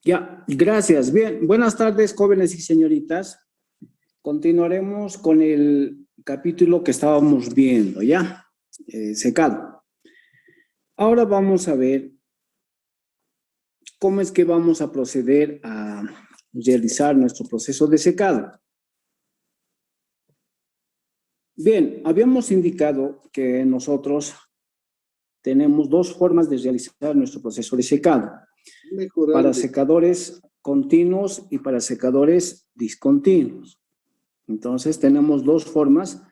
Ya, gracias. Bien, buenas tardes, jóvenes y señoritas. Continuaremos con el capítulo que estábamos viendo, ¿ya? Secado. Ahora vamos a ver cómo es que vamos a proceder a realizar nuestro proceso de secado. Bien, habíamos indicado que nosotros tenemos dos formas de realizar nuestro proceso de secado. Para secadores continuos y para secadores discontinuos. Entonces, tenemos dos formas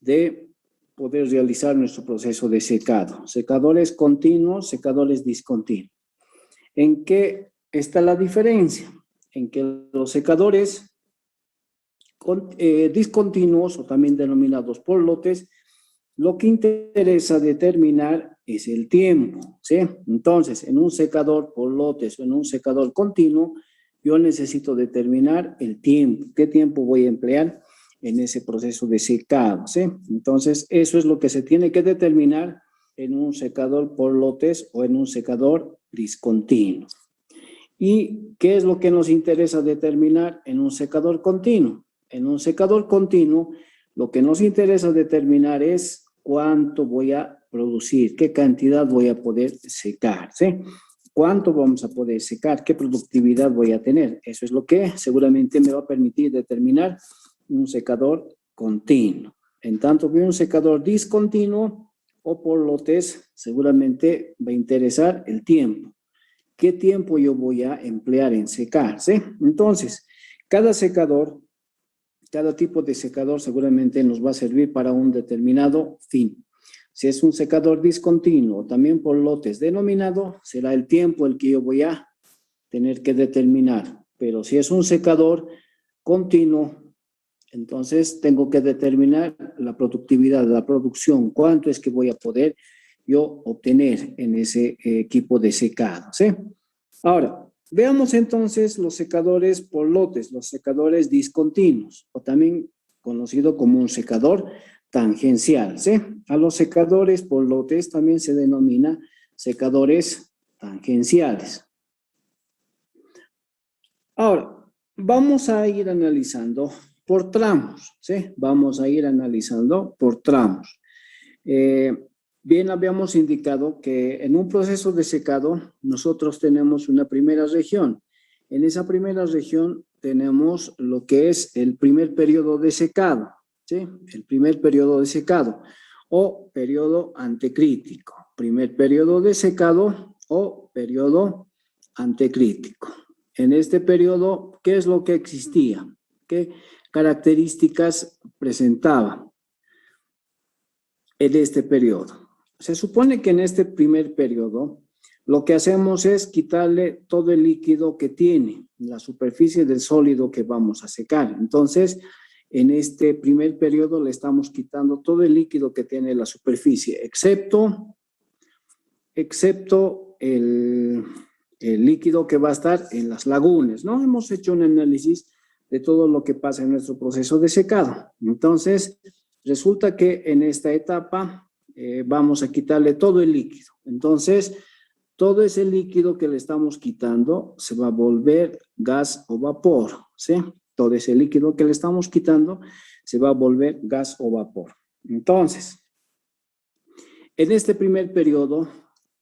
de poder realizar nuestro proceso de secado. Secadores continuos, secadores discontinuos. ¿En qué está la diferencia? En que los secadores discontinuos, o también denominados por lotes, lo que interesa determinar es el tiempo, ¿sí? Entonces, en un secador por lotes o en un secador continuo, yo necesito determinar el tiempo, qué tiempo voy a emplear en ese proceso de secado, ¿sí? Entonces, eso es lo que se tiene que determinar en un secador por lotes o en un secador discontinuo. ¿Y qué es lo que nos interesa determinar en un secador continuo? En un secador continuo, lo que nos interesa determinar es cuánto voy a producir, qué cantidad voy a poder secar, ¿sí? ¿Cuánto vamos a poder secar? ¿Qué productividad voy a tener? Eso es lo que seguramente me va a permitir determinar un secador continuo. En tanto que un secador discontinuo o por lotes, seguramente va a interesar el tiempo. ¿Qué tiempo yo voy a emplear en secar? ¿Sí? Entonces, cada secador, cada tipo de secador seguramente nos va a servir para un determinado fin. Si es un secador discontinuo, también por lotes denominado, será el tiempo el que yo voy a tener que determinar. Pero si es un secador continuo, entonces tengo que determinar la productividad, la producción, cuánto es que voy a poder yo obtener en ese equipo de secado, ¿sí? Ahora, veamos entonces los secadores por lotes, los secadores discontinuos, o también conocido como un secador tangencial, ¿sí? A los secadores por lotes también se denomina secadores tangenciales. Ahora, vamos a ir analizando por tramos, ¿sí? Vamos a ir analizando por tramos. Bien, habíamos indicado que en un proceso de secado nosotros tenemos una primera región. En esa primera región tenemos lo que es el primer periodo de secado, ¿sí? El primer periodo de secado o periodo antecrítico. Primer periodo de secado o periodo antecrítico. En este periodo, ¿qué es lo que existía? ¿Qué características presentaba en este periodo? Se supone que en este primer periodo lo que hacemos es quitarle todo el líquido que tiene, la superficie del sólido que vamos a secar. Entonces, en este primer periodo le estamos quitando todo el líquido que tiene la superficie, excepto el líquido que va a estar en las lagunas, ¿no? Hemos hecho un análisis de todo lo que pasa en nuestro proceso de secado. Entonces, resulta que en esta etapa vamos a quitarle todo el líquido. Entonces, todo ese líquido que le estamos quitando se va a volver gas o vapor, ¿sí? Todo ese líquido que le estamos quitando se va a volver gas o vapor. Entonces, en este primer periodo,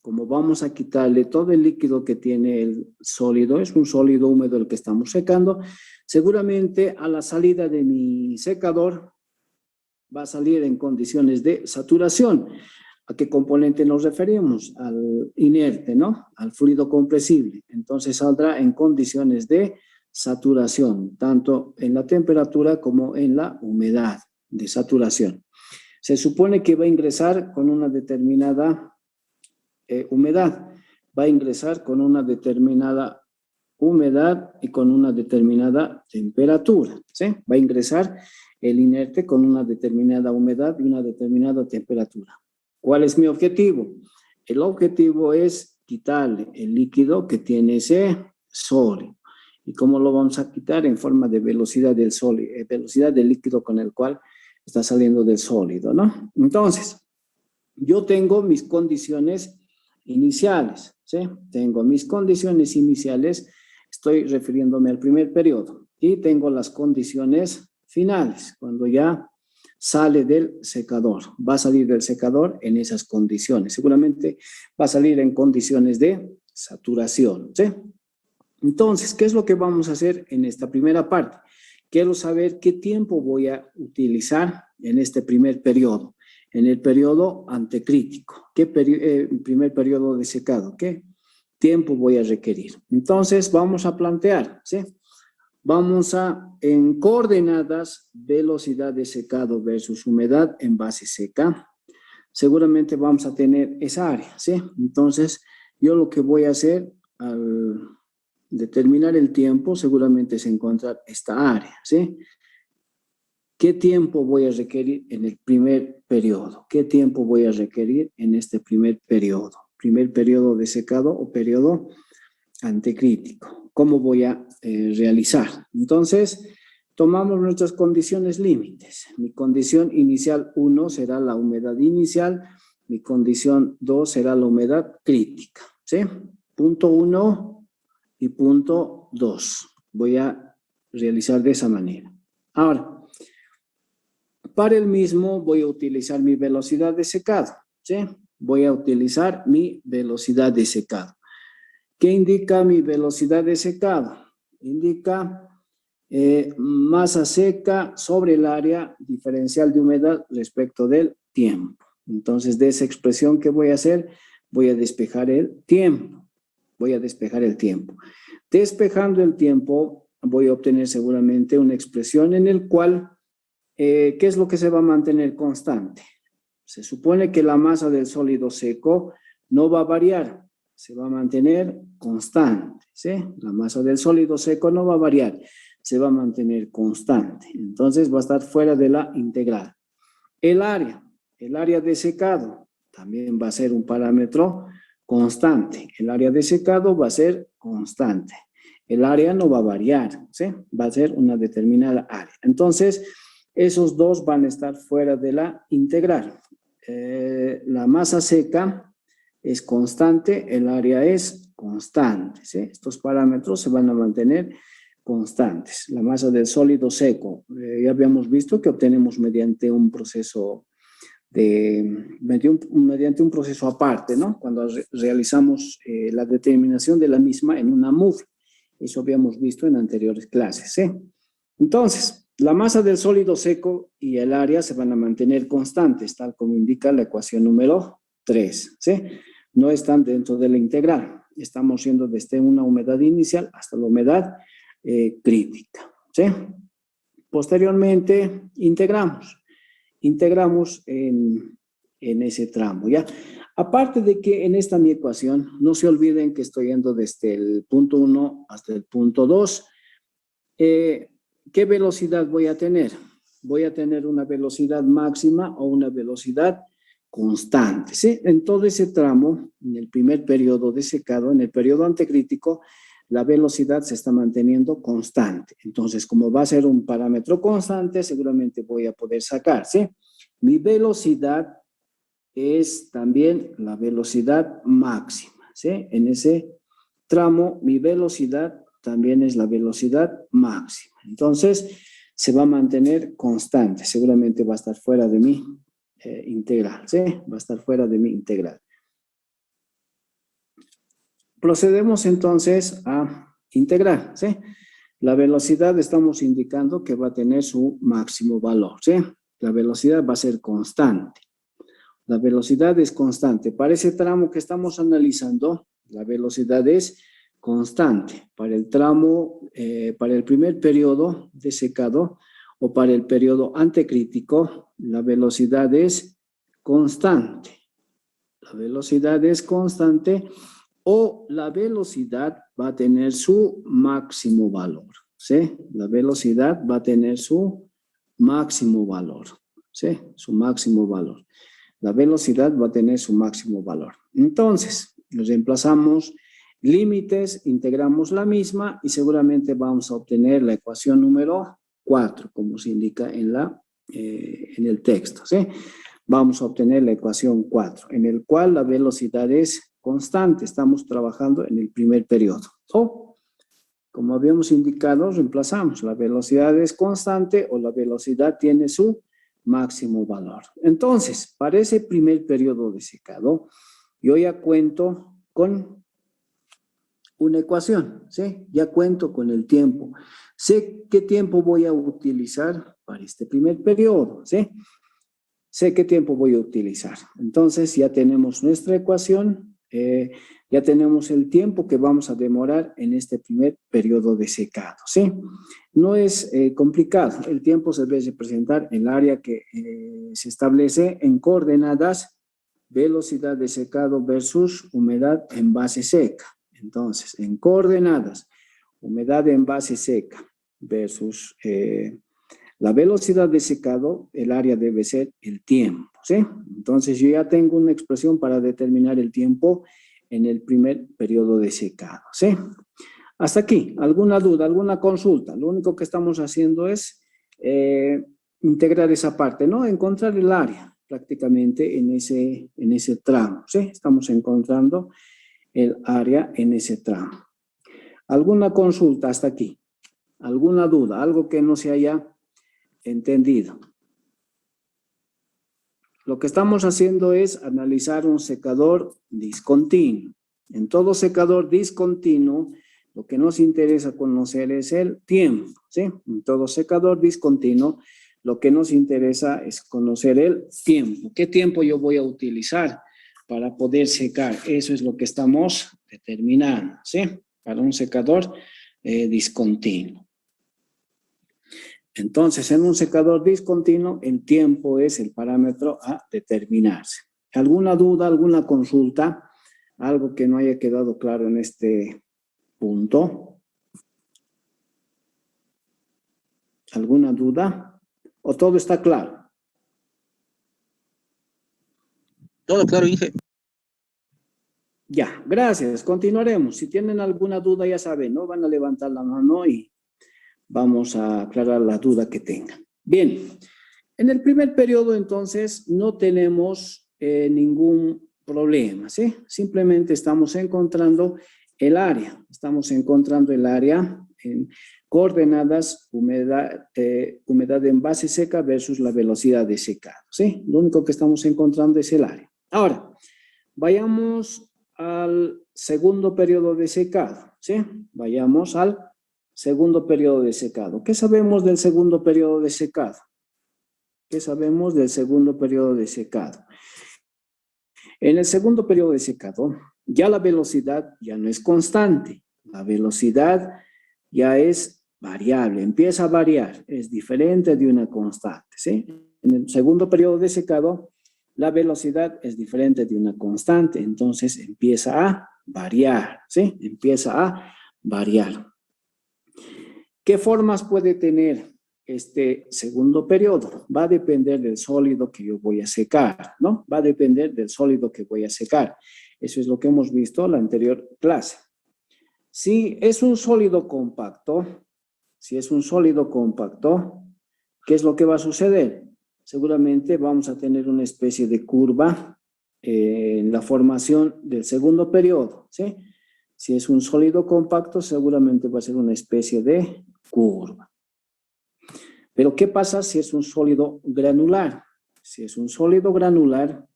como vamos a quitarle todo el líquido que tiene el sólido, es un sólido húmedo el que estamos secando, seguramente a la salida de mi secador va a salir en condiciones de saturación. ¿A qué componente nos referimos? Al inerte, ¿no? Al fluido compresible. Entonces saldrá en condiciones de saturación, tanto en la temperatura como en la humedad de saturación. Se supone que va a ingresar con una determinada humedad, va a ingresar con una determinada humedad y con una determinada temperatura, ¿sí? Va a ingresar el inerte con una determinada humedad y una determinada temperatura. ¿Cuál es mi objetivo? El objetivo es quitarle el líquido que tiene ese sólido. ¿Y cómo lo vamos a quitar? En forma de velocidad del sólido, velocidad del líquido con el cual está saliendo del sólido, ¿no? Entonces, yo tengo mis condiciones iniciales, ¿sí? Tengo mis condiciones iniciales, estoy refiriéndome al primer periodo, y tengo las condiciones finales, cuando ya sale del secador. Va a salir del secador en esas condiciones. Seguramente va a salir en condiciones de saturación, ¿sí? Entonces, ¿qué es lo que vamos a hacer en esta primera parte? Quiero saber qué tiempo voy a utilizar en este primer periodo, en el periodo antecrítico. Primer periodo de secado? ¿Qué tiempo voy a requerir? Entonces, vamos a plantear, ¿sí? Vamos a, en coordenadas, velocidad de secado versus humedad en base seca. Seguramente vamos a tener esa área, ¿sí? Entonces, yo lo que voy a hacer al determinar el tiempo, seguramente es encontrar esta área, ¿sí? ¿Qué tiempo voy a requerir en el primer periodo? ¿Qué tiempo voy a requerir en este primer periodo? Primer periodo de secado o periodo antecrítico. ¿Cómo voy a realizar? Entonces, tomamos nuestras condiciones límites. Mi condición inicial 1 será la humedad inicial, mi condición 2 será la humedad crítica, ¿sí? Punto 1 y punto 2. Voy a realizar de esa manera. Ahora, para el mismo voy a utilizar mi velocidad de secado, ¿sí? Voy a utilizar mi velocidad de secado. ¿Qué indica mi velocidad de secado? Indica masa seca sobre el área diferencial de humedad respecto del tiempo. Entonces, de esa expresión, ¿qué voy a hacer? Voy a despejar el tiempo. Voy a despejar el tiempo. Despejando el tiempo, voy a obtener seguramente una expresión en el cual, ¿qué es lo que se va a mantener constante? Se supone que la masa del sólido seco no va a variar, se va a mantener constante, ¿sí? La masa del sólido seco no va a variar, se va a mantener constante. Entonces va a estar fuera de la integral. El área de secado también va a ser un parámetro constante. El área de secado va a ser constante. El área no va a variar, ¿sí? Va a ser una determinada área. Entonces, esos dos van a estar fuera de la integral. La masa seca es constante, el área es constante, ¿sí? Estos parámetros se van a mantener constantes. La masa del sólido seco, ya habíamos visto que obtenemos mediante un proceso mediante un proceso aparte, ¿no? Cuando realizamos la determinación de la misma en una MUF. Eso habíamos visto en anteriores clases, ¿sí? Entonces, la masa del sólido seco y el área se van a mantener constantes, tal como indica la ecuación número 3, ¿sí? No están dentro de la integral. Estamos yendo desde una humedad inicial hasta la humedad crítica, ¿sí? Posteriormente, integramos en ese tramo, ¿ya? Aparte de que en esta mi ecuación, no se olviden que estoy yendo desde el punto 1 hasta el punto 2. ¿Qué velocidad voy a tener? Voy a tener una velocidad máxima o una velocidad constante, ¿sí? En todo ese tramo, en el primer periodo de secado, en el periodo antecrítico, la velocidad se está manteniendo constante. Entonces, como va a ser un parámetro constante, seguramente voy a poder sacar, ¿sí? Mi velocidad es también la velocidad máxima, ¿sí? En ese tramo, mi velocidad también es la velocidad máxima. Entonces, se va a mantener constante. Seguramente va a estar fuera de mi integral, ¿sí? Va a estar fuera de mi integral. Procedemos entonces a integrar, ¿sí? La velocidad estamos indicando que va a tener su máximo valor, ¿sí? La velocidad va a ser constante. La velocidad es constante. Para ese tramo que estamos analizando, la velocidad es constante. Para el tramo, para el primer periodo de secado o para el periodo antecrítico, la velocidad es constante. La velocidad es constante o la velocidad va a tener su máximo valor, ¿sí? La velocidad va a tener su máximo valor, ¿sí? Su máximo valor. La velocidad va a tener su máximo valor. Entonces, reemplazamos límites, integramos la misma y seguramente vamos a obtener la ecuación número 4, como se indica en el texto, ¿sí? Vamos a obtener la ecuación 4, en el cual la velocidad es constante. Estamos trabajando en el primer periodo. O, como habíamos indicado, reemplazamos. La velocidad es constante o la velocidad tiene su máximo valor. Entonces, para ese primer periodo de secado, yo ya cuento con una ecuación, ¿sí? Ya cuento con el tiempo. Sé qué tiempo voy a utilizar para este primer periodo, ¿sí? Sé qué tiempo voy a utilizar. Entonces ya tenemos nuestra ecuación, ya tenemos el tiempo que vamos a demorar en este primer periodo de secado, ¿sí? No es complicado. El tiempo se debe representar en el área que se establece en coordenadas, velocidad de secado versus humedad en base seca. Entonces, en coordenadas, humedad en base seca versus la velocidad de secado, el área debe ser el tiempo, ¿sí? Entonces, yo ya tengo una expresión para determinar el tiempo en el primer periodo de secado, ¿sí? Hasta aquí, ¿alguna duda, alguna consulta? Lo único que estamos haciendo es integrar esa parte, ¿no? Encontrar el área prácticamente en ese tramo, ¿sí? Estamos encontrando el área en ese tramo. ¿Alguna consulta hasta aquí? ¿Alguna duda? ¿Algo que no se haya entendido? Lo que estamos haciendo es analizar un secador discontinuo. En todo secador discontinuo, lo que nos interesa conocer es el tiempo, ¿sí? En todo secador discontinuo, lo que nos interesa es conocer el tiempo. ¿Qué tiempo yo voy a utilizar para poder secar? Eso es lo que estamos determinando, ¿sí? Para un secador discontinuo. Entonces, en un secador discontinuo, el tiempo es el parámetro a determinarse. ¿Alguna duda, alguna consulta? Algo que no haya quedado claro en este punto. ¿Alguna duda? ¿O todo está claro? Todo claro, Inge. Ya, gracias. Continuaremos. Si tienen alguna duda, ya saben, ¿no? Van a levantar la mano y vamos a aclarar la duda que tengan. Bien, en el primer periodo, entonces, no tenemos ningún problema, ¿sí? Simplemente estamos encontrando el área. Estamos encontrando el área en coordenadas, humedad en base seca versus la velocidad de secado, ¿sí? Lo único que estamos encontrando es el área. Ahora, vayamos al segundo periodo de secado, ¿sí? Vayamos al segundo periodo de secado. ¿Qué sabemos del segundo periodo de secado? ¿Qué sabemos del segundo periodo de secado? En el segundo periodo de secado, ya la velocidad ya no es constante. La velocidad ya es variable, empieza a variar, es diferente de una constante, ¿sí? En el segundo periodo de secado, la velocidad es diferente de una constante, entonces empieza a variar, ¿sí? Empieza a variar. ¿Qué formas puede tener este segundo periodo? Va a depender del sólido que yo voy a secar, ¿no? Va a depender del sólido que voy a secar. Eso es lo que hemos visto en la anterior clase. Si es un sólido compacto, ¿qué es lo que va a suceder? Seguramente vamos a tener una especie de curva en la formación del segundo periodo, ¿sí? Si es un sólido compacto, seguramente va a ser una especie de curva. Pero ¿qué pasa si es un sólido granular? Si es un sólido granular,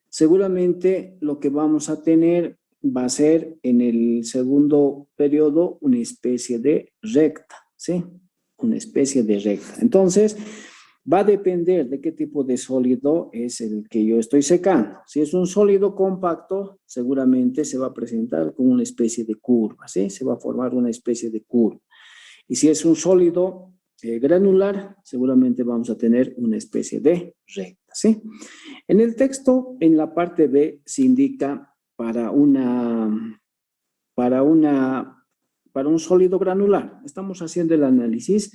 seguramente lo que vamos a tener va a ser en el segundo periodo una especie de recta, ¿sí? Una especie de recta. Entonces, va a depender de qué tipo de sólido es el que yo estoy secando. Si es un sólido compacto, seguramente se va a presentar como una especie de curva, ¿sí? Se va a formar una especie de curva. Y si es un sólido granular, seguramente vamos a tener una especie de recta, ¿sí? En el texto, en la parte B, se indica para un sólido granular. Estamos haciendo el análisis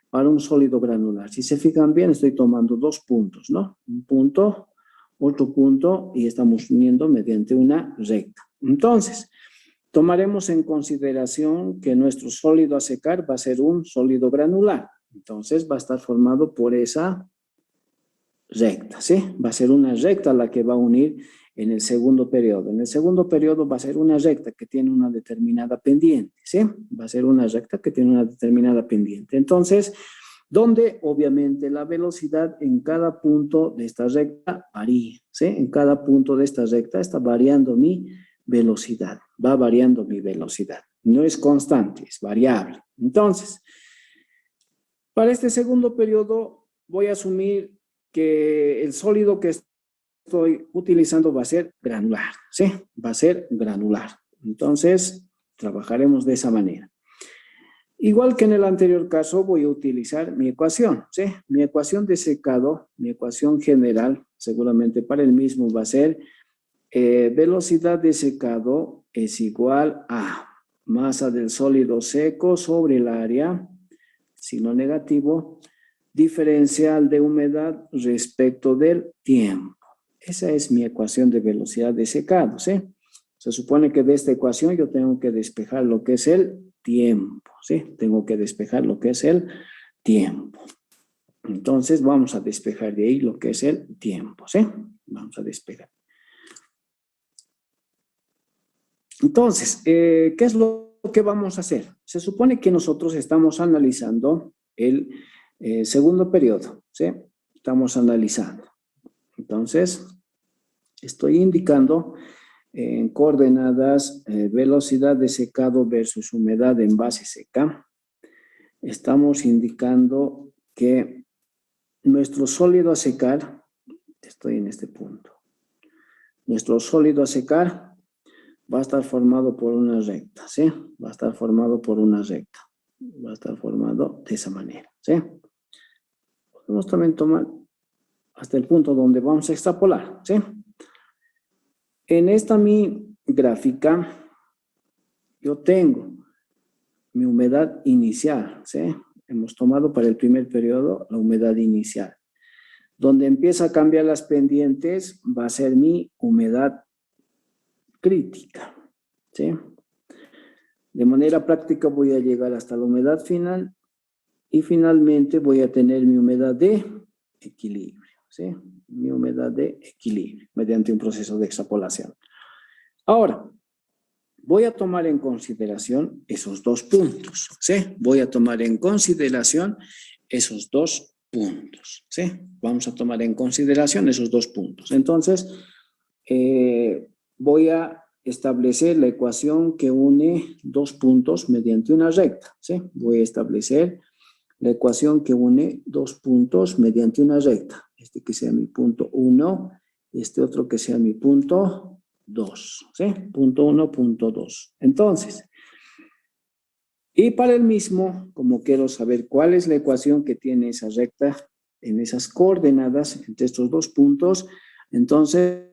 para un sólido granular. Si se fijan bien, estoy tomando dos puntos, ¿no? Un punto, otro punto, y estamos uniendo mediante una recta. Entonces, tomaremos en consideración que nuestro sólido a secar va a ser un sólido granular. Entonces, va a estar formado por esa recta, ¿sí? Va a ser una recta la que va a unir en el segundo periodo. En el segundo periodo va a ser una recta que tiene una determinada pendiente, ¿sí? Va a ser una recta que tiene una determinada pendiente. Entonces, donde obviamente la velocidad en cada punto de esta recta varía, ¿sí? En cada punto de esta recta está variando mi velocidad, va variando mi velocidad. No es constante, es variable. Entonces, para este segundo periodo voy a asumir que el sólido que estoy utilizando va a ser granular, ¿sí? Va a ser granular. Entonces, trabajaremos de esa manera. Igual que en el anterior caso, voy a utilizar mi ecuación, ¿sí? Mi ecuación de secado, mi ecuación general, seguramente para el mismo va a ser velocidad de secado es igual a masa del sólido seco sobre el área, signo negativo, diferencial de humedad respecto del tiempo. Esa es mi ecuación de velocidad de secado, ¿sí? Se supone que de esta ecuación yo tengo que despejar lo que es el tiempo, ¿sí? Tengo que despejar lo que es el tiempo. Entonces vamos a despejar de ahí lo que es el tiempo, ¿sí? Vamos a despejar. Entonces, ¿qué es lo que vamos a hacer? Se supone que nosotros estamos analizando el segundo periodo, ¿sí? Estamos analizando. Entonces, estoy indicando en coordenadas velocidad de secado versus humedad en base seca. Estamos indicando que nuestro sólido a secar, estoy en este punto, nuestro sólido a secar va a estar formado por una recta, ¿sí? Va a estar formado por una recta. Va a estar formado de esa manera, ¿sí? Podemos también tomar hasta el punto donde vamos a extrapolar, ¿sí? En esta mi gráfica, yo tengo mi humedad inicial, ¿sí? Hemos tomado para el primer periodo la humedad inicial. Donde empieza a cambiar las pendientes va a ser mi humedad crítica, ¿sí? De manera práctica voy a llegar hasta la humedad final y finalmente voy a tener mi humedad de equilibrio, ¿sí? Mi humedad de equilibrio mediante un proceso de extrapolación. Ahora, voy a tomar en consideración esos dos puntos, ¿sí? Voy a tomar en consideración esos dos puntos, ¿sí? Vamos a tomar en consideración esos dos puntos. Entonces, voy a establecer la ecuación que une dos puntos mediante una recta, ¿sí? Voy a establecer la ecuación que une dos puntos mediante una recta. Este que sea mi punto 1, este otro que sea mi punto 2, ¿sí? Punto 1, punto 2. Entonces, y para el mismo, como quiero saber cuál es la ecuación que tiene esa recta en esas coordenadas entre estos dos puntos, entonces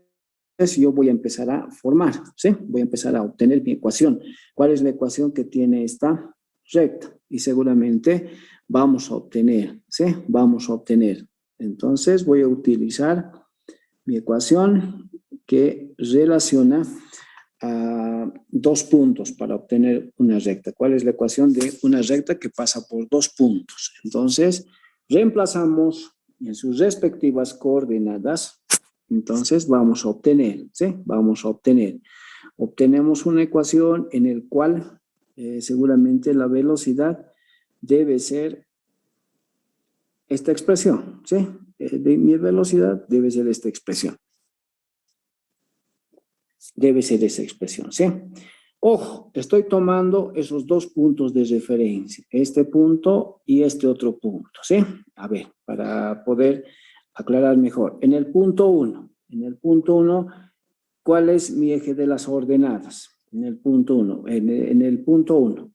yo voy a empezar a formar, ¿sí? Voy a empezar a obtener mi ecuación. ¿Cuál es la ecuación que tiene esta recta? Y seguramente vamos a obtener, ¿sí? Vamos a obtener. Entonces voy a utilizar mi ecuación que relaciona a dos puntos para obtener una recta. ¿Cuál es la ecuación de una recta que pasa por dos puntos? Entonces, reemplazamos en sus respectivas coordenadas. Entonces, vamos a obtener, ¿sí? Vamos a obtener. Obtenemos una ecuación en la cual seguramente la velocidad debe ser esta expresión, ¿sí? Mi velocidad debe ser esta expresión. Debe ser esa expresión, ¿sí? Ojo, estoy tomando esos dos puntos de referencia, este punto y este otro punto, ¿sí? A ver, para poder aclarar mejor. En el punto 1, ¿cuál es mi eje de las ordenadas? En el punto 1, en el punto 1,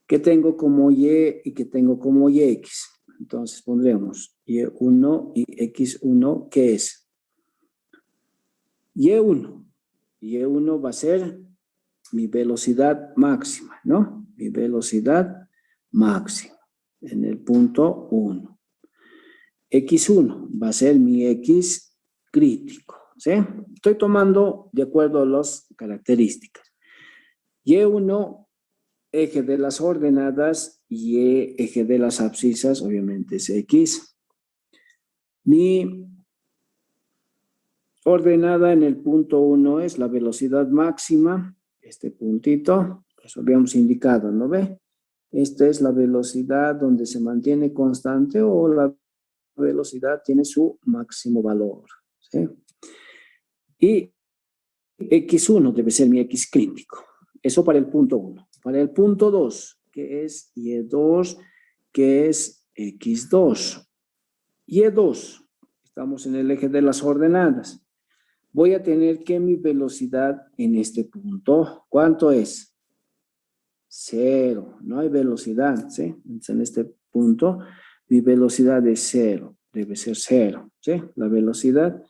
¿qué tengo como Y y qué tengo como YX? Entonces pondremos Y1 y X1, ¿qué es? Y1. Y1 va a ser mi velocidad máxima, ¿no? Mi velocidad máxima en el punto 1. X1 va a ser mi X crítico, ¿sí? Estoy tomando de acuerdo a las características. Y1, eje de las ordenadas, y eje de las abscisas, obviamente es X. Mi ordenada en el punto 1 es la velocidad máxima, este puntito, eso habíamos indicado, ¿no ve? Esta es la velocidad donde se mantiene constante o la velocidad tiene su máximo valor, ¿sí? Y X1 debe ser mi X crítico. Eso para el punto 1. Para el punto 2, que es Y2, que es X2. Y2, estamos en el eje de las ordenadas. Voy a tener que mi velocidad en este punto, ¿cuánto es? 0. No hay velocidad, ¿sí? Entonces, en este punto, mi velocidad es 0. Debe ser 0, ¿sí? La velocidad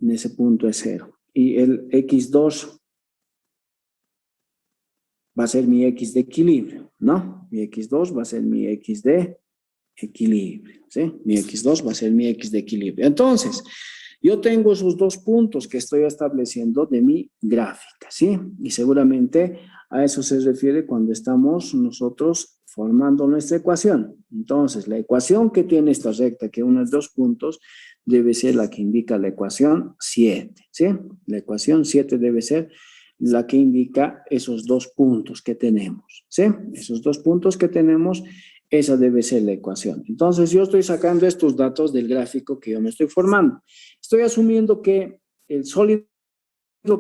en ese punto es 0. Y el X2 va a ser mi X de equilibrio, ¿no? Mi X2 va a ser mi X de equilibrio, ¿sí? Mi X2 va a ser mi X de equilibrio. Entonces, yo tengo esos dos puntos que estoy estableciendo de mi gráfica, ¿sí? Y seguramente a eso se refiere cuando estamos nosotros formando nuestra ecuación. Entonces, la ecuación que tiene esta recta, que une dos puntos, debe ser la que indica la ecuación 7, ¿sí? La ecuación 7 debe ser la que indica esos dos puntos que tenemos, ¿sí? Esos dos puntos que tenemos, esa debe ser la ecuación. Entonces, yo estoy sacando estos datos del gráfico que yo me estoy formando. Estoy asumiendo que el sólido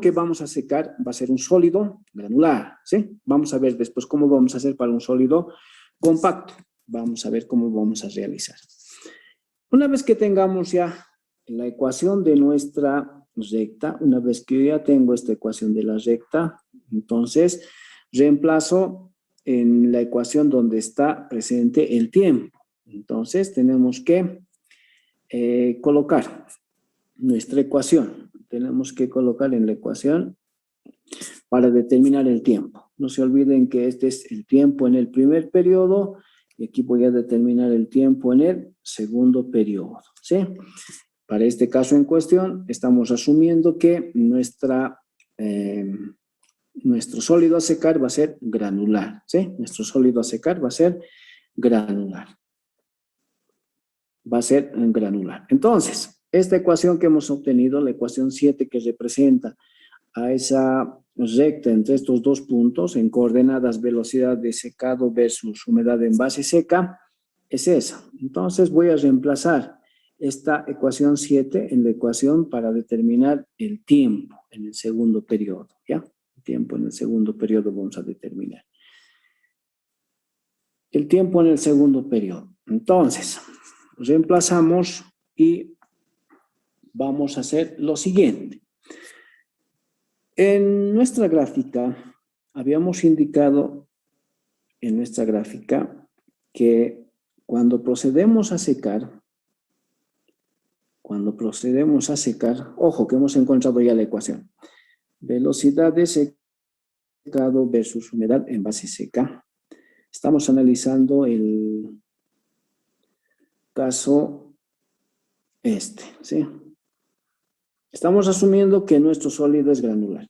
que vamos a secar va a ser un sólido granular, ¿sí? Vamos a ver después cómo vamos a hacer para un sólido compacto. Vamos a ver cómo vamos a realizar. Una vez que tengamos ya la ecuación de nuestra recta, una vez que yo ya tengo esta ecuación de la recta, entonces reemplazo en la ecuación donde está presente el tiempo. Entonces tenemos que colocar nuestra ecuación. Tenemos que colocar en la ecuación para determinar el tiempo. No se olviden que este es el tiempo en el primer periodo y aquí voy a determinar el tiempo en el segundo periodo, ¿sí? Para este caso en cuestión, estamos asumiendo que nuestro sólido a secar va a ser granular, ¿sí? Nuestro sólido a secar va a ser granular. Va a ser granular. Entonces, esta ecuación que hemos obtenido, la ecuación 7 que representa a esa recta entre estos dos puntos en coordenadas velocidad de secado versus humedad en base seca, es esa. Entonces voy a reemplazar esta ecuación 7 en la ecuación para determinar el tiempo en el segundo periodo, ¿ya? El tiempo en el segundo periodo vamos a determinar. El tiempo en el segundo periodo. Entonces, reemplazamos y vamos a hacer lo siguiente. En nuestra gráfica, habíamos indicado en nuestra gráfica que cuando procedemos a secar, ojo que hemos encontrado ya la ecuación, velocidad de secado versus humedad en base seca. Estamos analizando el caso ¿sí? Estamos asumiendo que nuestro sólido es granular.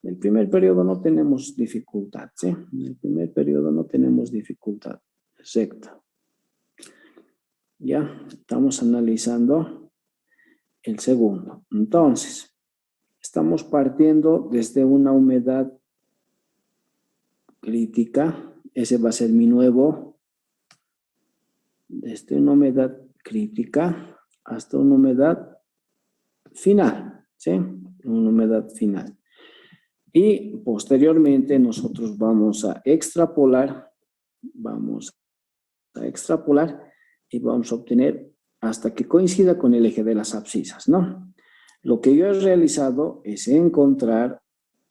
En el primer periodo no tenemos dificultad, ¿sí? En el primer periodo no tenemos dificultad. Recta. Ya, estamos analizando el segundo. Entonces, estamos partiendo desde una humedad crítica. Ese va a ser mi nuevo. Desde una humedad crítica hasta una humedad final, ¿sí? Una humedad final. Y posteriormente nosotros vamos a extrapolar y vamos a obtener hasta que coincida con el eje de las abscisas, ¿no? Lo que yo he realizado es encontrar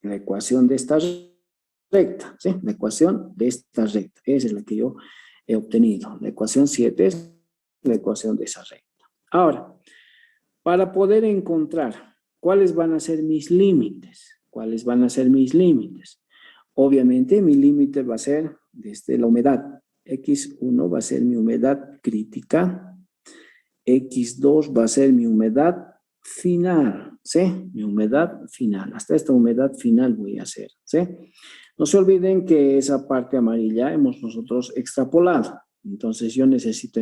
la ecuación de esta recta, ¿sí? La ecuación de esta recta, esa es la que yo he obtenido. La ecuación 7 es la ecuación de esa recta. Ahora, para poder encontrar cuáles van a ser mis límites, obviamente mi límite va a ser desde la humedad. X1 va a ser mi humedad crítica, X2 va a ser mi humedad final, ¿sí? Mi humedad final. Hasta esta humedad final voy a hacer, ¿sí? No se olviden que esa parte amarilla hemos nosotros extrapolado. Entonces yo necesito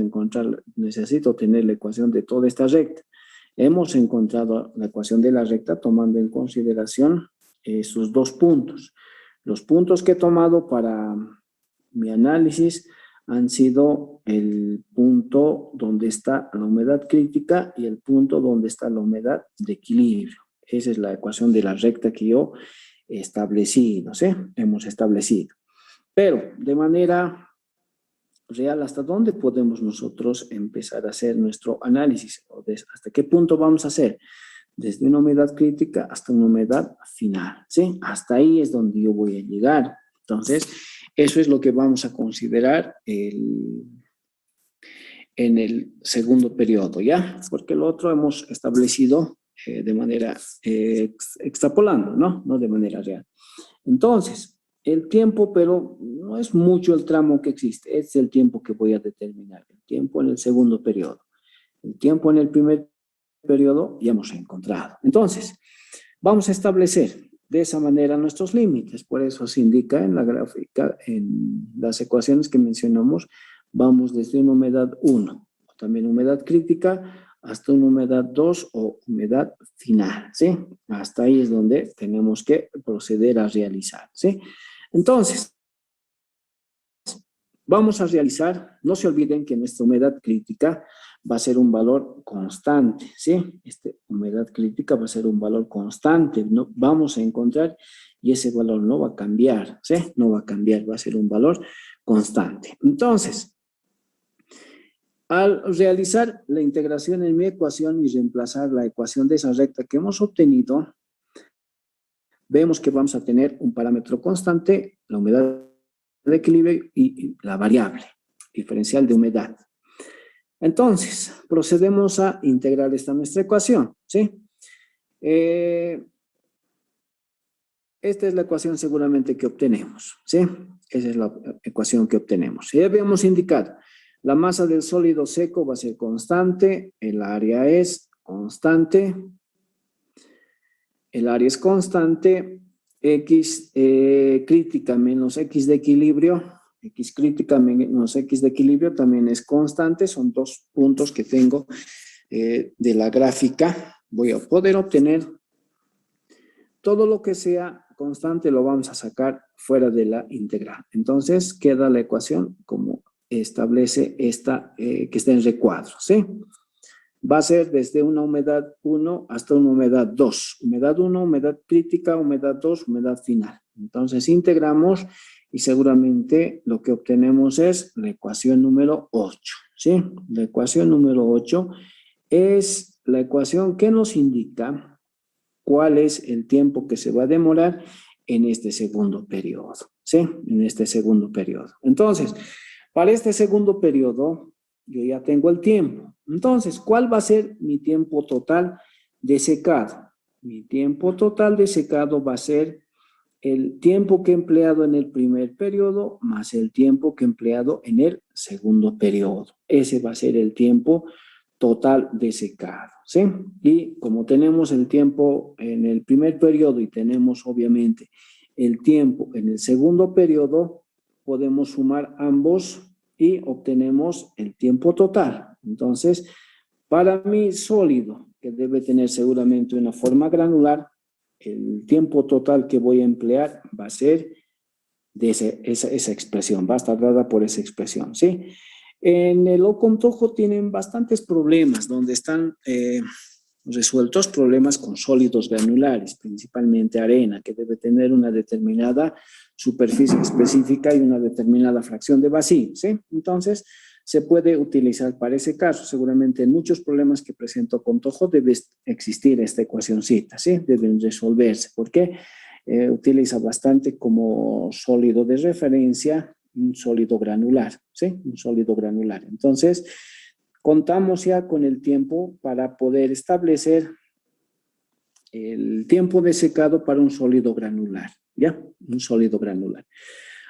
tener la ecuación de toda esta recta. Hemos encontrado la ecuación de la recta tomando en consideración sus dos puntos. Los puntos que he tomado para mi análisis han sido el punto donde está la humedad crítica y el punto donde está la humedad de equilibrio. Esa es la ecuación de la recta que yo he establecido, ¿sí? Hemos establecido. Pero de manera real, ¿hasta dónde podemos nosotros empezar a hacer nuestro análisis? ¿Hasta qué punto vamos a hacer? Desde una humedad crítica hasta una humedad final, ¿sí? Hasta ahí es donde yo voy a llegar. Entonces, eso es lo que vamos a considerar en el segundo periodo, ¿ya? Porque lo otro hemos establecido de manera extrapolando, ¿no? No de manera real. Entonces, el tiempo, pero no es mucho el tramo que existe, es el tiempo que voy a determinar, el tiempo en el segundo periodo. El tiempo en el primer periodo ya hemos encontrado. Entonces, vamos a establecer de esa manera nuestros límites. Por eso se indica en la gráfica, en las ecuaciones que mencionamos, vamos desde una humedad 1, o también humedad crítica, hasta una humedad 2 o humedad final, ¿sí? Hasta ahí es donde tenemos que proceder a realizar, ¿sí? Entonces, vamos a realizar, no se olviden que nuestra humedad crítica va a ser un valor constante, ¿sí? Esta humedad crítica va a ser un valor constante, ¿no? Vamos a encontrar y ese valor no va a cambiar, ¿sí? No va a cambiar, va a ser un valor constante. Entonces, al realizar la integración en mi ecuación y reemplazar la ecuación de esa recta que hemos obtenido, vemos que vamos a tener un parámetro constante, la humedad de equilibrio y la variable diferencial de humedad. Entonces, procedemos a integrar esta nuestra ecuación, ¿sí? Esta es la ecuación seguramente que obtenemos, ¿sí? Esa es la ecuación que obtenemos. Ya habíamos indicado, la masa del sólido seco va a ser constante, el área es constante, X crítica menos X de equilibrio, X crítica menos X de equilibrio también es constante, son dos puntos que tengo de la gráfica. Voy a poder obtener todo lo que sea constante, lo vamos a sacar fuera de la integral. Entonces queda la ecuación como establece esta que está en recuadro, ¿sí? Va a ser desde una humedad 1 hasta una humedad 2. Humedad 1, humedad crítica, humedad 2, humedad final. Entonces integramos y seguramente lo que obtenemos es la ecuación número 8, ¿sí? La ecuación número 8 es la ecuación que nos indica cuál es el tiempo que se va a demorar en este segundo periodo, ¿sí? En este segundo periodo. Entonces, para este segundo periodo, yo ya tengo el tiempo. Entonces, ¿cuál va a ser mi tiempo total de secado? Mi tiempo total de secado va a ser el tiempo que he empleado en el primer periodo más el tiempo que he empleado en el segundo periodo. Ese va a ser el tiempo total de secado, ¿sí? Y como tenemos el tiempo en el primer periodo y tenemos obviamente el tiempo en el segundo periodo, podemos sumar ambos y obtenemos el tiempo total. Entonces, para mi sólido, que debe tener seguramente una forma granular, el tiempo total que voy a emplear va a ser de esa expresión, va a estar dada por esa expresión, ¿sí? En el Ocontojo tienen bastantes problemas donde están resueltos problemas con sólidos granulares, principalmente arena, que debe tener una determinada superficie específica y una determinada fracción de vacío, ¿sí? Entonces, se puede utilizar para ese caso. Seguramente en muchos problemas que presento Ocontojo debe existir esta ecuacióncita, ¿sí? Deben resolverse. ¿Por qué? Utiliza bastante como sólido de referencia un sólido granular, ¿sí? Un sólido granular. Entonces, contamos ya con el tiempo para poder establecer el tiempo de secado para un sólido granular, ¿ya? Un sólido granular.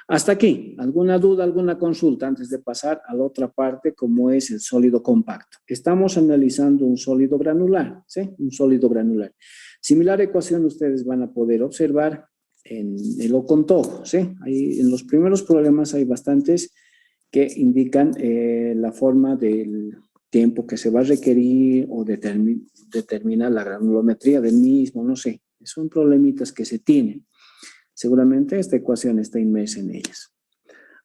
Hasta aquí, ¿alguna duda, alguna consulta antes de pasar a la otra parte como es el sólido compacto? Estamos analizando un sólido granular, ¿sí? Un sólido granular. Similar ecuación ustedes van a poder observar en el Ocontojo, ¿sí? Ahí en los primeros problemas hay bastantes que indican la forma del tiempo que se va a requerir o determina la granulometría del mismo, no sé. Son problemitas que se tienen. Seguramente esta ecuación está inmersa en ellas.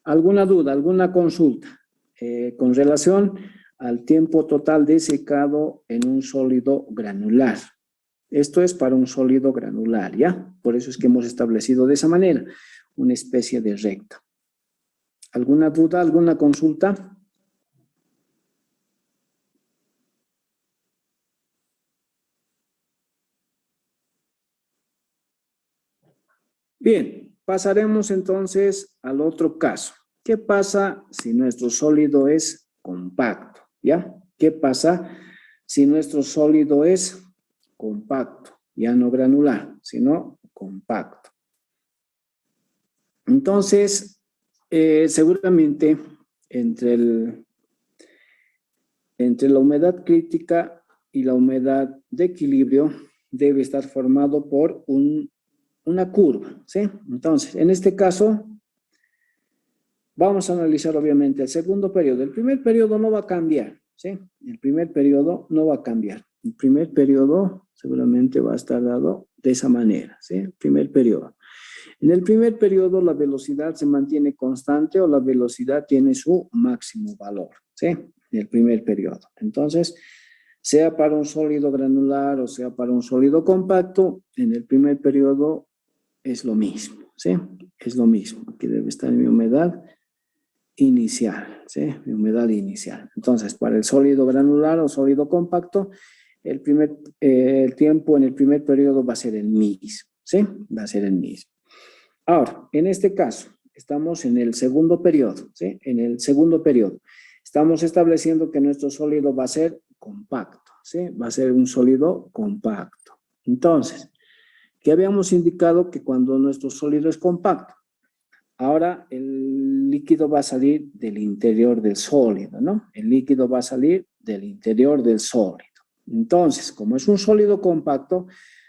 ¿Alguna duda, alguna consulta con relación al tiempo total de secado en un sólido granular? Esto es para un sólido granular, ¿ya? Por eso es que hemos establecido de esa manera una especie de recta. ¿Alguna duda, alguna consulta? Bien, pasaremos entonces al otro caso. ¿Qué pasa si nuestro sólido es compacto? ¿Ya? ¿Qué pasa si nuestro sólido es compacto? Ya no granular, sino compacto. Entonces, seguramente entre la humedad crítica y la humedad de equilibrio debe estar formado por una curva, ¿sí? Entonces, en este caso, vamos a analizar obviamente el segundo periodo. El primer periodo no va a cambiar, ¿sí? El primer periodo no va a cambiar. El primer periodo seguramente va a estar dado de esa manera, ¿sí? El primer periodo. En el primer periodo la velocidad se mantiene constante o la velocidad tiene su máximo valor, ¿sí? En el primer periodo. Entonces, sea para un sólido granular o sea para un sólido compacto, en el primer periodo es lo mismo, ¿sí? Es lo mismo. Aquí debe estar mi humedad inicial, ¿sí? Mi humedad inicial. Entonces, para el sólido granular o sólido compacto, el tiempo en el primer periodo va a ser el mismo, ¿sí? Va a ser el mismo. Ahora, en este caso, estamos en el segundo periodo, ¿sí? En el segundo periodo. Estamos estableciendo que nuestro sólido va a ser compacto, ¿sí? Va a ser un sólido compacto. Entonces, ¿qué habíamos indicado? Que cuando nuestro sólido es compacto, ahora el líquido va a salir del interior del sólido, ¿no? El líquido va a salir del interior del sólido. Entonces, como es un sólido compacto,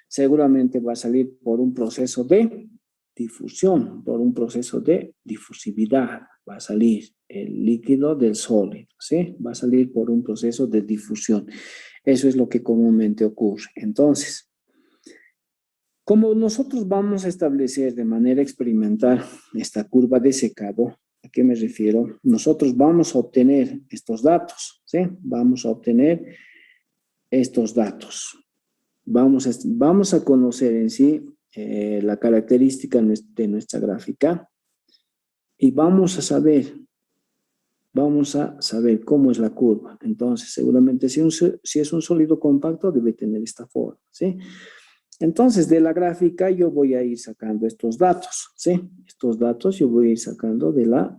seguramente va a salir por un proceso de difusión, por un proceso de difusividad. Va a salir el líquido del sólido, ¿sí? Va a salir por un proceso de difusión. Eso es lo que comúnmente ocurre. Entonces, como nosotros vamos a establecer de manera experimental esta curva de secado, ¿a qué me refiero? Nosotros vamos a obtener estos datos, ¿sí? Vamos a obtener estos datos. Vamos a conocer en sí la característica de nuestra gráfica y vamos a saber cómo es la curva. Entonces, seguramente si es un sólido compacto, debe tener esta forma, ¿sí? Entonces, de la gráfica yo voy a ir sacando estos datos, ¿sí? Estos datos yo voy a ir sacando de la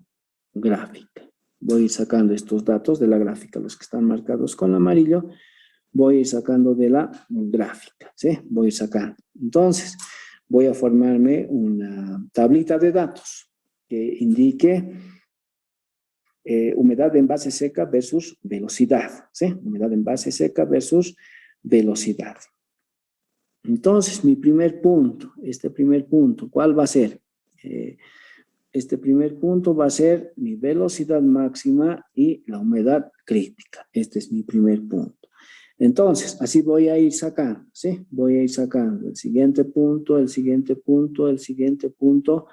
gráfica. Voy a ir sacando estos datos de la gráfica, los que están marcados con amarillo, voy a ir sacando de la gráfica, ¿sí? Voy a ir sacando. Entonces, voy a formarme una tablita de datos que indique humedad en base seca versus velocidad, ¿sí? Humedad en base seca versus velocidad. Entonces, mi primer punto, este primer punto, ¿cuál va a ser? Este primer punto va a ser mi velocidad máxima y la humedad crítica. Este es mi primer punto. Entonces, así voy a ir sacando, ¿sí? Voy a ir sacando el siguiente punto, el siguiente punto, el siguiente punto.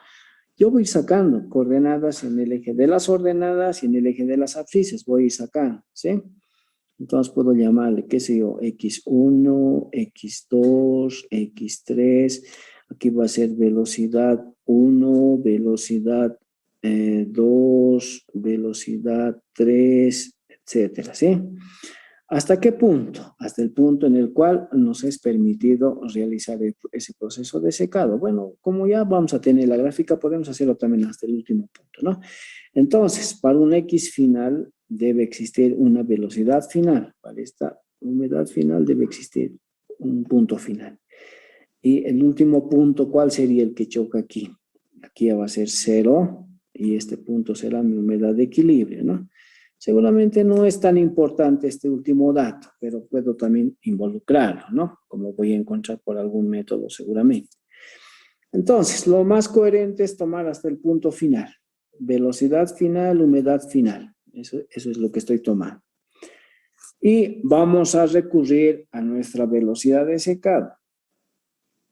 Yo voy sacando coordenadas en el eje de las ordenadas y en el eje de las abscisas. Voy a ir sacando, ¿sí? Entonces puedo llamarle, qué sé yo, X1, X2, X3. Aquí va a ser velocidad 1, velocidad 2, velocidad 3, etcétera, ¿sí? ¿Hasta qué punto? Hasta el punto en el cual nos es permitido realizar ese proceso de secado. Bueno, como ya vamos a tener la gráfica, podemos hacerlo también hasta el último punto, ¿no? Entonces, para un X final debe existir una velocidad final. Para esta humedad final debe existir un punto final. Y el último punto, ¿cuál sería el que choca aquí? Aquí ya va a ser 0 y este punto será mi humedad de equilibrio, ¿no? Seguramente no es tan importante este último dato, pero puedo también involucrarlo, ¿no? Como voy a encontrar por algún método seguramente. Entonces, lo más coherente es tomar hasta el punto final. Velocidad final, humedad final. Eso es lo que estoy tomando. Y vamos a recurrir a nuestra velocidad de secado.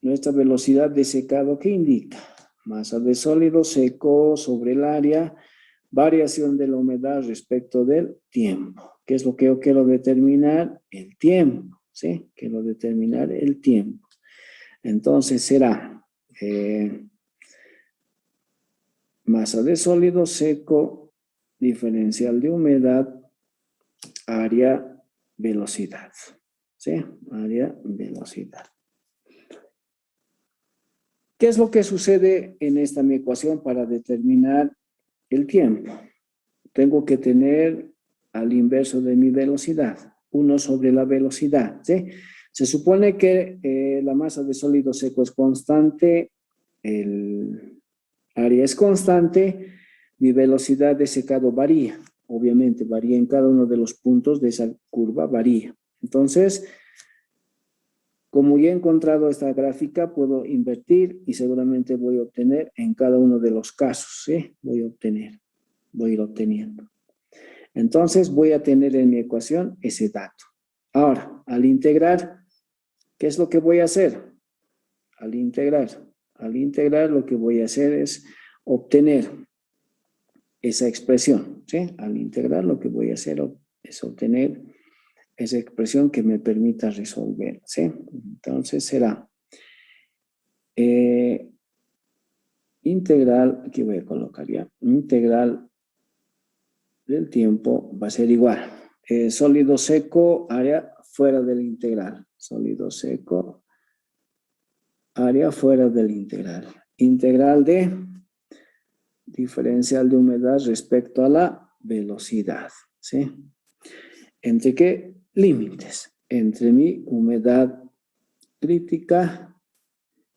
Nuestra velocidad de secado, ¿qué indica? Masa de sólido seco sobre el área, variación de la humedad respecto del tiempo. ¿Qué es lo que yo quiero determinar? El tiempo, ¿sí? Quiero determinar el tiempo. Entonces será masa de sólido seco, diferencial de humedad, área, velocidad, ¿sí? Área, velocidad. ¿Qué es lo que sucede en esta mi ecuación para determinar el tiempo? Tengo que tener al inverso de mi velocidad, 1 sobre la velocidad, ¿sí? Se supone que la masa de sólido seco es constante, el área es constante, mi velocidad de secado varía, obviamente varía en cada uno de los puntos de esa curva, varía. Entonces, como ya he encontrado esta gráfica, puedo invertir y seguramente voy a obtener en cada uno de los casos, ¿sí? Voy a ir obteniendo. Entonces, voy a tener en mi ecuación ese dato. Ahora, al integrar, ¿qué es lo que voy a hacer? Al integrar lo que voy a hacer es obtener esa expresión, ¿sí? Al integrar lo que voy a hacer es obtener esa expresión que me permita resolver, ¿sí? Entonces será integral, aquí voy a colocar ya, integral del tiempo va a ser igual. Sólido seco, área fuera del integral. Sólido seco, área fuera del integral. Integral de diferencial de humedad respecto a la velocidad, ¿sí? ¿Entre qué límites? Entre mi humedad crítica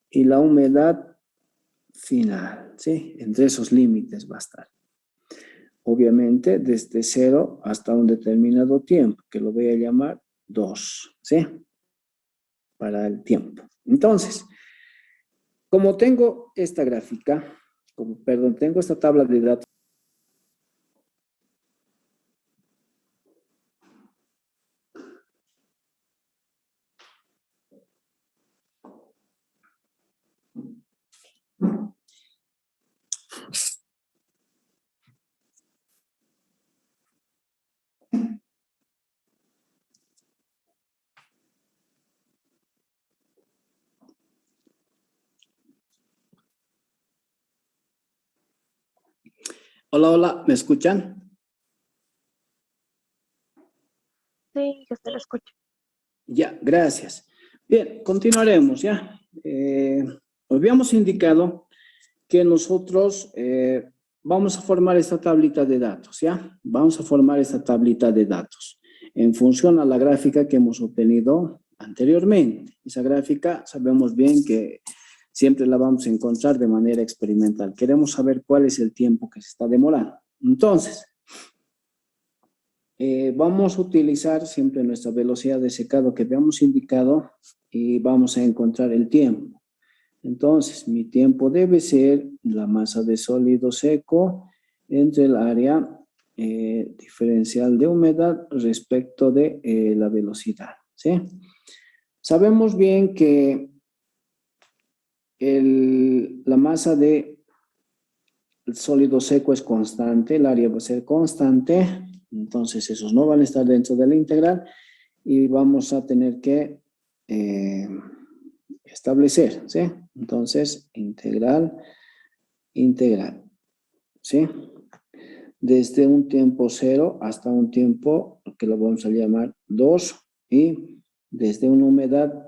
y la humedad final, ¿sí? Entre esos límites va a estar. Obviamente, desde 0 hasta un determinado tiempo, que lo voy a llamar 2, ¿sí? Para el tiempo. Entonces, como tengo esta gráfica, tengo esta tabla de datos. Hola, hola, ¿me escuchan? Sí, yo te lo escucho. Ya, gracias. Bien, continuaremos, ¿ya? Habíamos indicado que nosotros vamos a formar esta tablita de datos, ¿ya? Vamos a formar esta tablita de datos en función a la gráfica que hemos obtenido anteriormente. Esa gráfica sabemos bien que siempre la vamos a encontrar de manera experimental. Queremos saber cuál es el tiempo que se está demorando. Entonces, vamos a utilizar siempre nuestra velocidad de secado que habíamos indicado y vamos a encontrar el tiempo. Entonces, mi tiempo debe ser la masa de sólido seco entre el área diferencial de humedad respecto de la velocidad, ¿sí? Sabemos bien que la masa de sólido seco es constante, el área va a ser constante, entonces esos no van a estar dentro de la integral y vamos a tener que establecer, ¿sí? Entonces, integral, ¿sí? Desde un tiempo 0 hasta un tiempo que lo vamos a llamar 2 y desde una humedad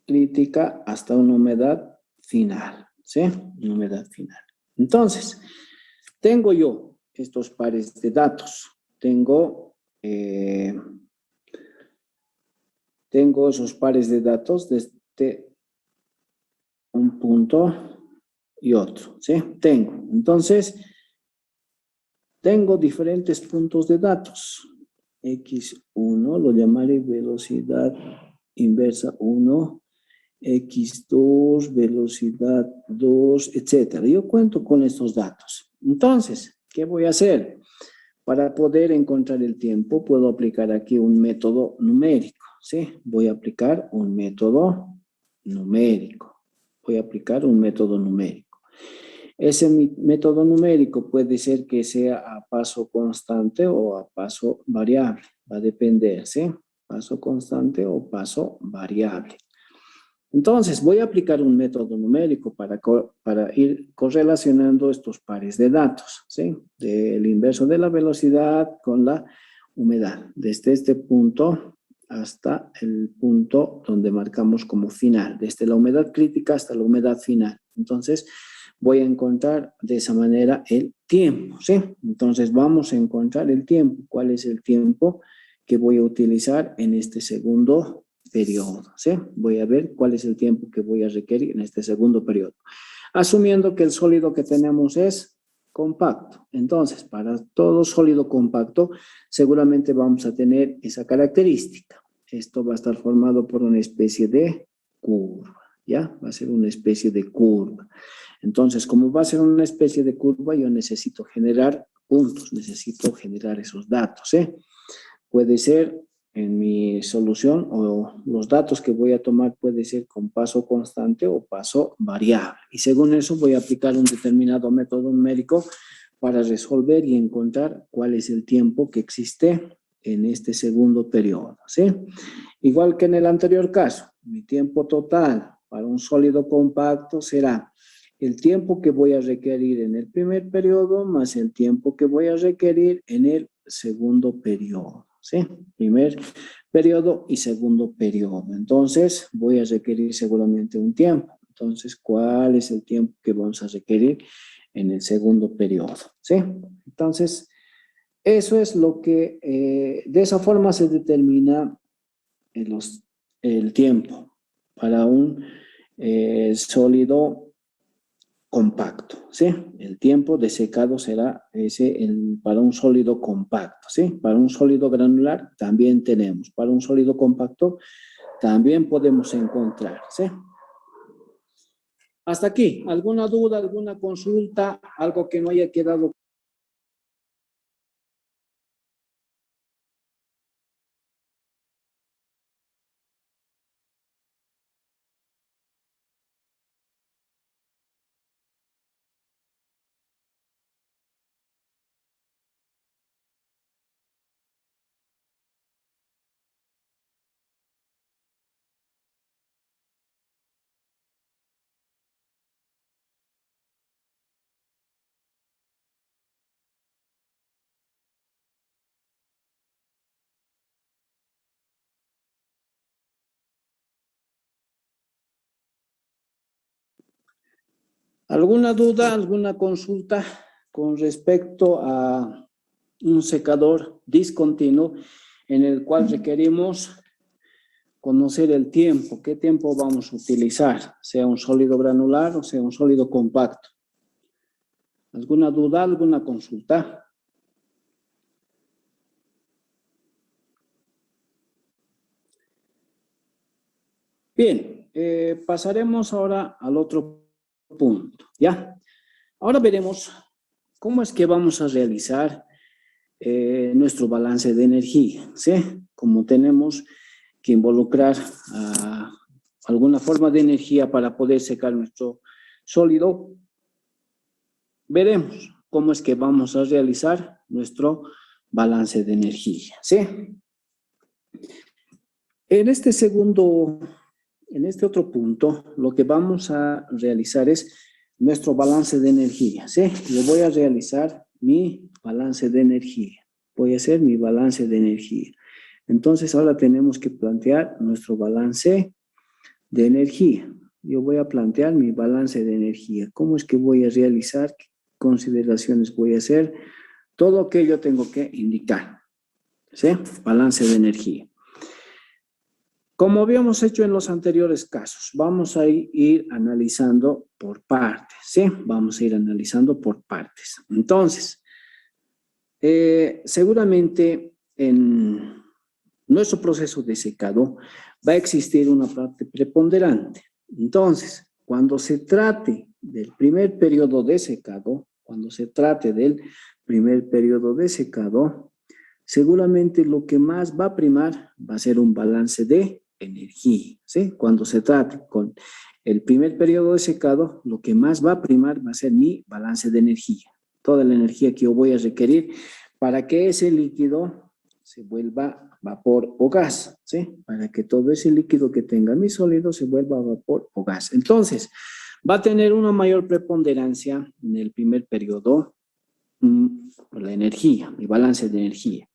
crítica hasta una humedad final, ¿sí? Una humedad final. Entonces, tengo yo estos pares de datos. Tengo esos pares de datos desde un punto y otro, ¿sí? Entonces, tengo diferentes puntos de datos. X1 lo llamaré velocidad inversa 1, X2, velocidad 2, etcétera. Yo cuento con estos datos. Entonces, ¿qué voy a hacer? Para poder encontrar el tiempo, puedo aplicar aquí un método numérico, ¿sí? Voy a aplicar un método numérico. Voy a aplicar un método numérico. Ese método numérico puede ser que sea a paso constante o a paso variable. Va a depender, ¿sí? Paso constante o paso variable. Entonces, voy a aplicar un método numérico para ir correlacionando estos pares de datos, ¿sí? Del inverso de la velocidad con la humedad, desde este punto hasta el punto donde marcamos como final, desde la humedad crítica hasta la humedad final. Entonces, voy a encontrar de esa manera el tiempo, ¿sí? Entonces, vamos a encontrar el tiempo. ¿Cuál es el tiempo que voy a utilizar en este segundo periodo? ¿Sí? Voy a ver cuál es el tiempo que voy a requerir en este segundo periodo. Asumiendo que el sólido que tenemos es compacto. Entonces, para todo sólido compacto, seguramente vamos a tener esa característica. Esto va a estar formado por una especie de curva, ¿ya? Va a ser una especie de curva. Entonces, como va a ser una especie de curva, yo necesito generar puntos, necesito generar esos datos, ¿eh? Puede ser en mi solución o los datos que voy a tomar puede ser con paso constante o paso variable. Y según eso voy a aplicar un determinado método numérico para resolver y encontrar cuál es el tiempo que existe en este segundo periodo, ¿sí? Igual que en el anterior caso, mi tiempo total para un sólido compacto será el tiempo que voy a requerir en el primer periodo más el tiempo que voy a requerir en el segundo periodo, ¿sí? Primer periodo y segundo periodo. Entonces, voy a requerir seguramente un tiempo. Entonces, ¿cuál es el tiempo que vamos a requerir en el segundo periodo? ¿Sí? Entonces, eso es lo que, de esa forma se determina el tiempo para un sólido compacto, ¿sí? El tiempo de secado será ese para un sólido compacto, ¿sí? Para un sólido granular también tenemos, para un sólido compacto también podemos encontrar, ¿sí? Hasta aquí, ¿alguna duda, alguna consulta, algo que no haya quedado? ¿Alguna duda, alguna consulta con respecto a un secador discontinuo en el cual requerimos conocer el tiempo, qué tiempo vamos a utilizar, sea un sólido granular o sea un sólido compacto? ¿Alguna duda, alguna consulta? Bien, pasaremos ahora al otro punto, ¿ya? Ahora veremos cómo es que vamos a realizar nuestro balance de energía, ¿sí? Como tenemos que involucrar alguna forma de energía para poder secar nuestro sólido, veremos cómo es que vamos a realizar nuestro balance de energía, ¿sí? En este otro punto, lo que vamos a realizar es nuestro balance de energía, ¿sí? Yo voy a realizar mi balance de energía. Voy a hacer mi balance de energía. Entonces, ahora tenemos que plantear nuestro balance de energía. Yo voy a plantear mi balance de energía. ¿Cómo es que voy a realizar? ¿Qué consideraciones voy a hacer? Todo aquello tengo que indicar, ¿sí? Balance de energía. Como habíamos hecho en los anteriores casos, vamos a ir analizando por partes, ¿sí? Vamos a ir analizando por partes. Entonces, seguramente en nuestro proceso de secado va a existir una parte preponderante. Entonces, cuando se trate del primer periodo de secado, cuando se trate del primer periodo de secado, seguramente lo que más va a primar va a ser un balance de energía, ¿sí? Cuando se trate con el primer periodo de secado, lo que más va a primar va a ser mi balance de energía. Toda la energía que yo voy a requerir para que ese líquido se vuelva vapor o gas, ¿sí? Para que todo ese líquido que tenga mi sólido se vuelva vapor o gas. Entonces, va a tener una mayor preponderancia en el primer periodo, la energía, mi balance de energía.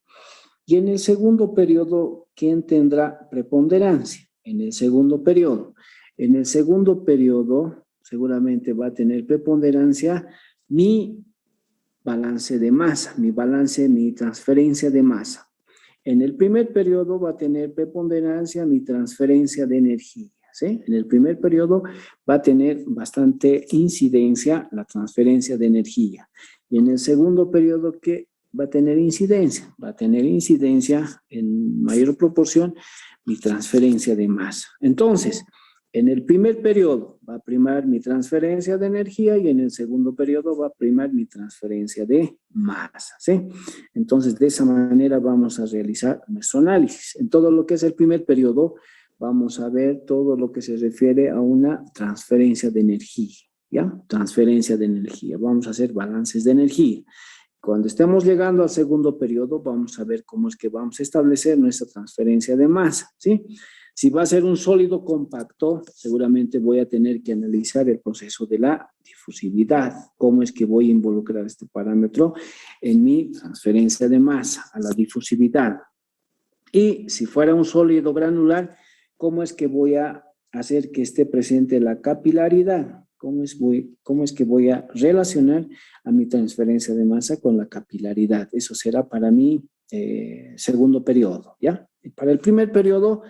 Y en el segundo periodo, ¿quién tendrá preponderancia? En el segundo periodo. En el segundo periodo, seguramente va a tener preponderancia mi balance de masa, mi transferencia de masa. En el primer periodo va a tener preponderancia mi transferencia de energía, ¿sí? En el primer periodo va a tener bastante incidencia la transferencia de energía. Y en el segundo periodo, ¿qué va a tener incidencia? Va a tener incidencia en mayor proporción mi transferencia de masa. Entonces, en el primer periodo va a primar mi transferencia de energía y en el segundo periodo va a primar mi transferencia de masa, ¿sí? Entonces, de esa manera vamos a realizar nuestro análisis. En todo lo que es el primer periodo, vamos a ver todo lo que se refiere a una transferencia de energía, ¿ya? Transferencia de energía. Vamos a hacer balances de energía. Cuando estemos llegando al segundo periodo, vamos a ver cómo es que vamos a establecer nuestra transferencia de masa, ¿sí? Si va a ser un sólido compacto, seguramente voy a tener que analizar el proceso de la difusividad. ¿Cómo es que voy a involucrar este parámetro en mi transferencia de masa a la difusividad? Y si fuera un sólido granular, ¿cómo es que voy a hacer que esté presente la capilaridad? ¿Cómo es que voy a relacionar a mi transferencia de masa con la capilaridad? Eso será para mi segundo periodo, ¿ya? Y para el primer periodo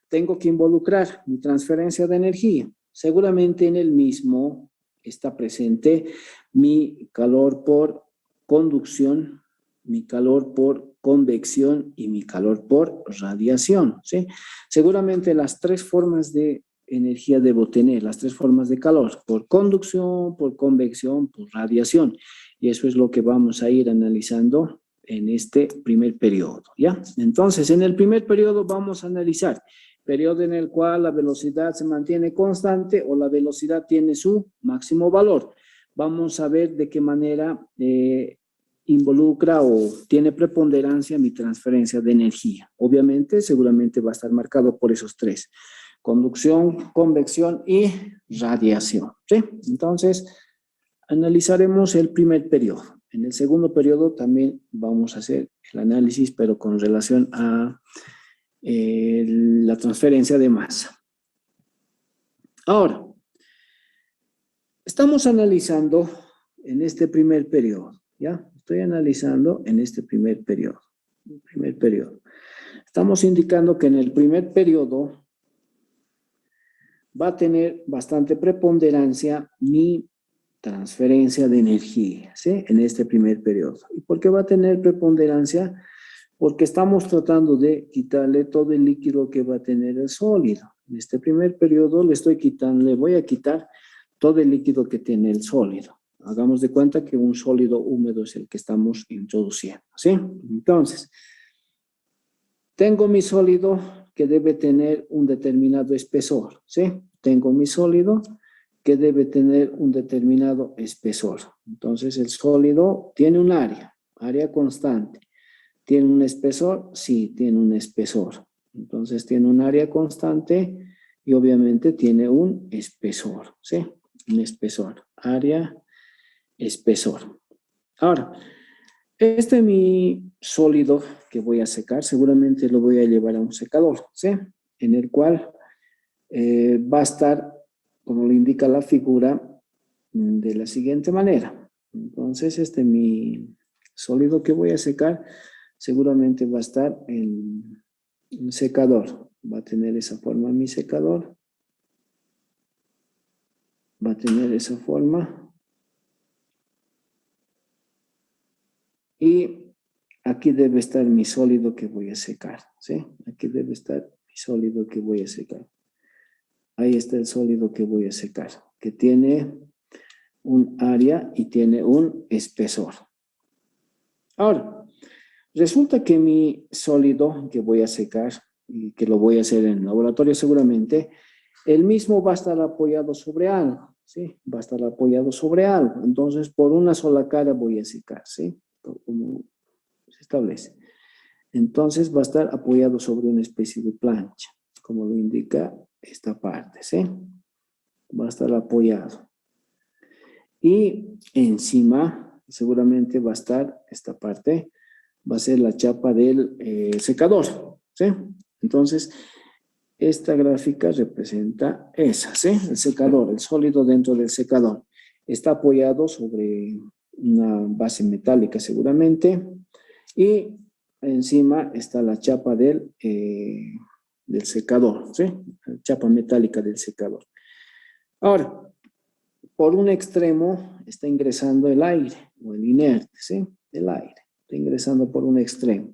tengo que involucrar mi transferencia de energía. Seguramente en el mismo está presente mi calor por conducción, mi calor por convección y mi calor por radiación, ¿sí? Seguramente las tres formas de energía debo tener, las tres formas de calor, por conducción, por convección, por radiación. Y eso es lo que vamos a ir analizando en este primer periodo, ¿ya? Entonces, en el primer periodo vamos a analizar periodo en el cual la velocidad se mantiene constante o la velocidad tiene su máximo valor. Vamos a ver de qué manera involucra o tiene preponderancia mi transferencia de energía. Obviamente, seguramente va a estar marcado por esos tres: conducción, convección y radiación, ¿sí? Entonces, analizaremos el primer periodo. En el segundo periodo también vamos a hacer el análisis, pero con relación a la transferencia de masa. Ahora, estamos analizando en este primer periodo, ¿ya? Estoy analizando en este primer periodo. Estamos indicando que en el primer periodo va a tener bastante preponderancia mi transferencia de energía, ¿sí? En este primer periodo. ¿Y por qué va a tener preponderancia? Porque estamos tratando de quitarle todo el líquido que va a tener el sólido. En este primer periodo le voy a quitar todo el líquido que tiene el sólido. Hagamos de cuenta que un sólido húmedo es el que estamos introduciendo, ¿sí? Entonces, tengo mi sólido que debe tener un determinado espesor, ¿sí? Tengo mi sólido que debe tener un determinado espesor. Entonces, el sólido tiene un área constante. ¿Tiene un espesor? Sí, tiene un espesor. Entonces tiene un área constante y obviamente tiene un espesor, ¿sí? Un espesor, área, espesor. Ahora, este es mi sólido que voy a secar. Seguramente lo voy a llevar a un secador, ¿sí? En el cual va a estar, como lo indica la figura, de la siguiente manera. Entonces, este es mi sólido que voy a secar. Seguramente va a estar en un secador. Va a tener esa forma mi secador. Va a tener esa forma. Y aquí debe estar mi sólido que voy a secar, ¿sí? Aquí debe estar mi sólido que voy a secar. Ahí está el sólido que voy a secar, que tiene un área y tiene un espesor. Ahora, resulta que mi sólido que voy a secar y que lo voy a hacer en el laboratorio seguramente, el mismo va a estar apoyado sobre algo, ¿sí? Va a estar apoyado sobre algo. Entonces, por una sola cara voy a secar, ¿sí? Como se establece. Entonces, va a estar apoyado sobre una especie de plancha, como lo indica esta parte, ¿sí? Va a estar apoyado. Y encima, seguramente va a estar esta parte, va a ser la chapa del secador, ¿sí? Entonces, esta gráfica representa esa, ¿sí? El secador, el sólido dentro del secador. Está apoyado sobre una base metálica seguramente y encima está la chapa del secador, ¿sí? La chapa metálica del secador. Ahora, por un extremo está ingresando el aire o el inerte, ¿sí? El aire está ingresando por un extremo.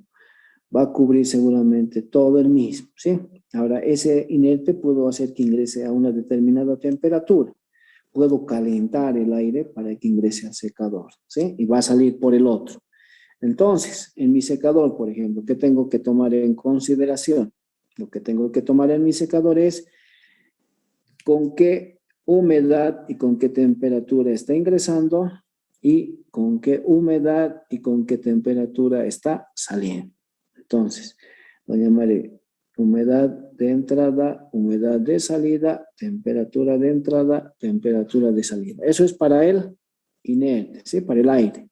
Va a cubrir seguramente todo el mismo, ¿sí? Ahora, ese inerte puedo hacer que ingrese a una determinada temperatura. Puedo calentar el aire para que ingrese al secador, ¿sí? Y va a salir por el otro. Entonces, en mi secador, por ejemplo, ¿qué tengo que tomar en consideración? Lo que tengo que tomar en mi secador es con qué humedad y con qué temperatura está ingresando y con qué humedad y con qué temperatura está saliendo. Entonces, lo llamaré humedad de entrada, humedad de salida, temperatura de entrada, temperatura de salida. Eso es para el inerte, ¿sí? Para el aire.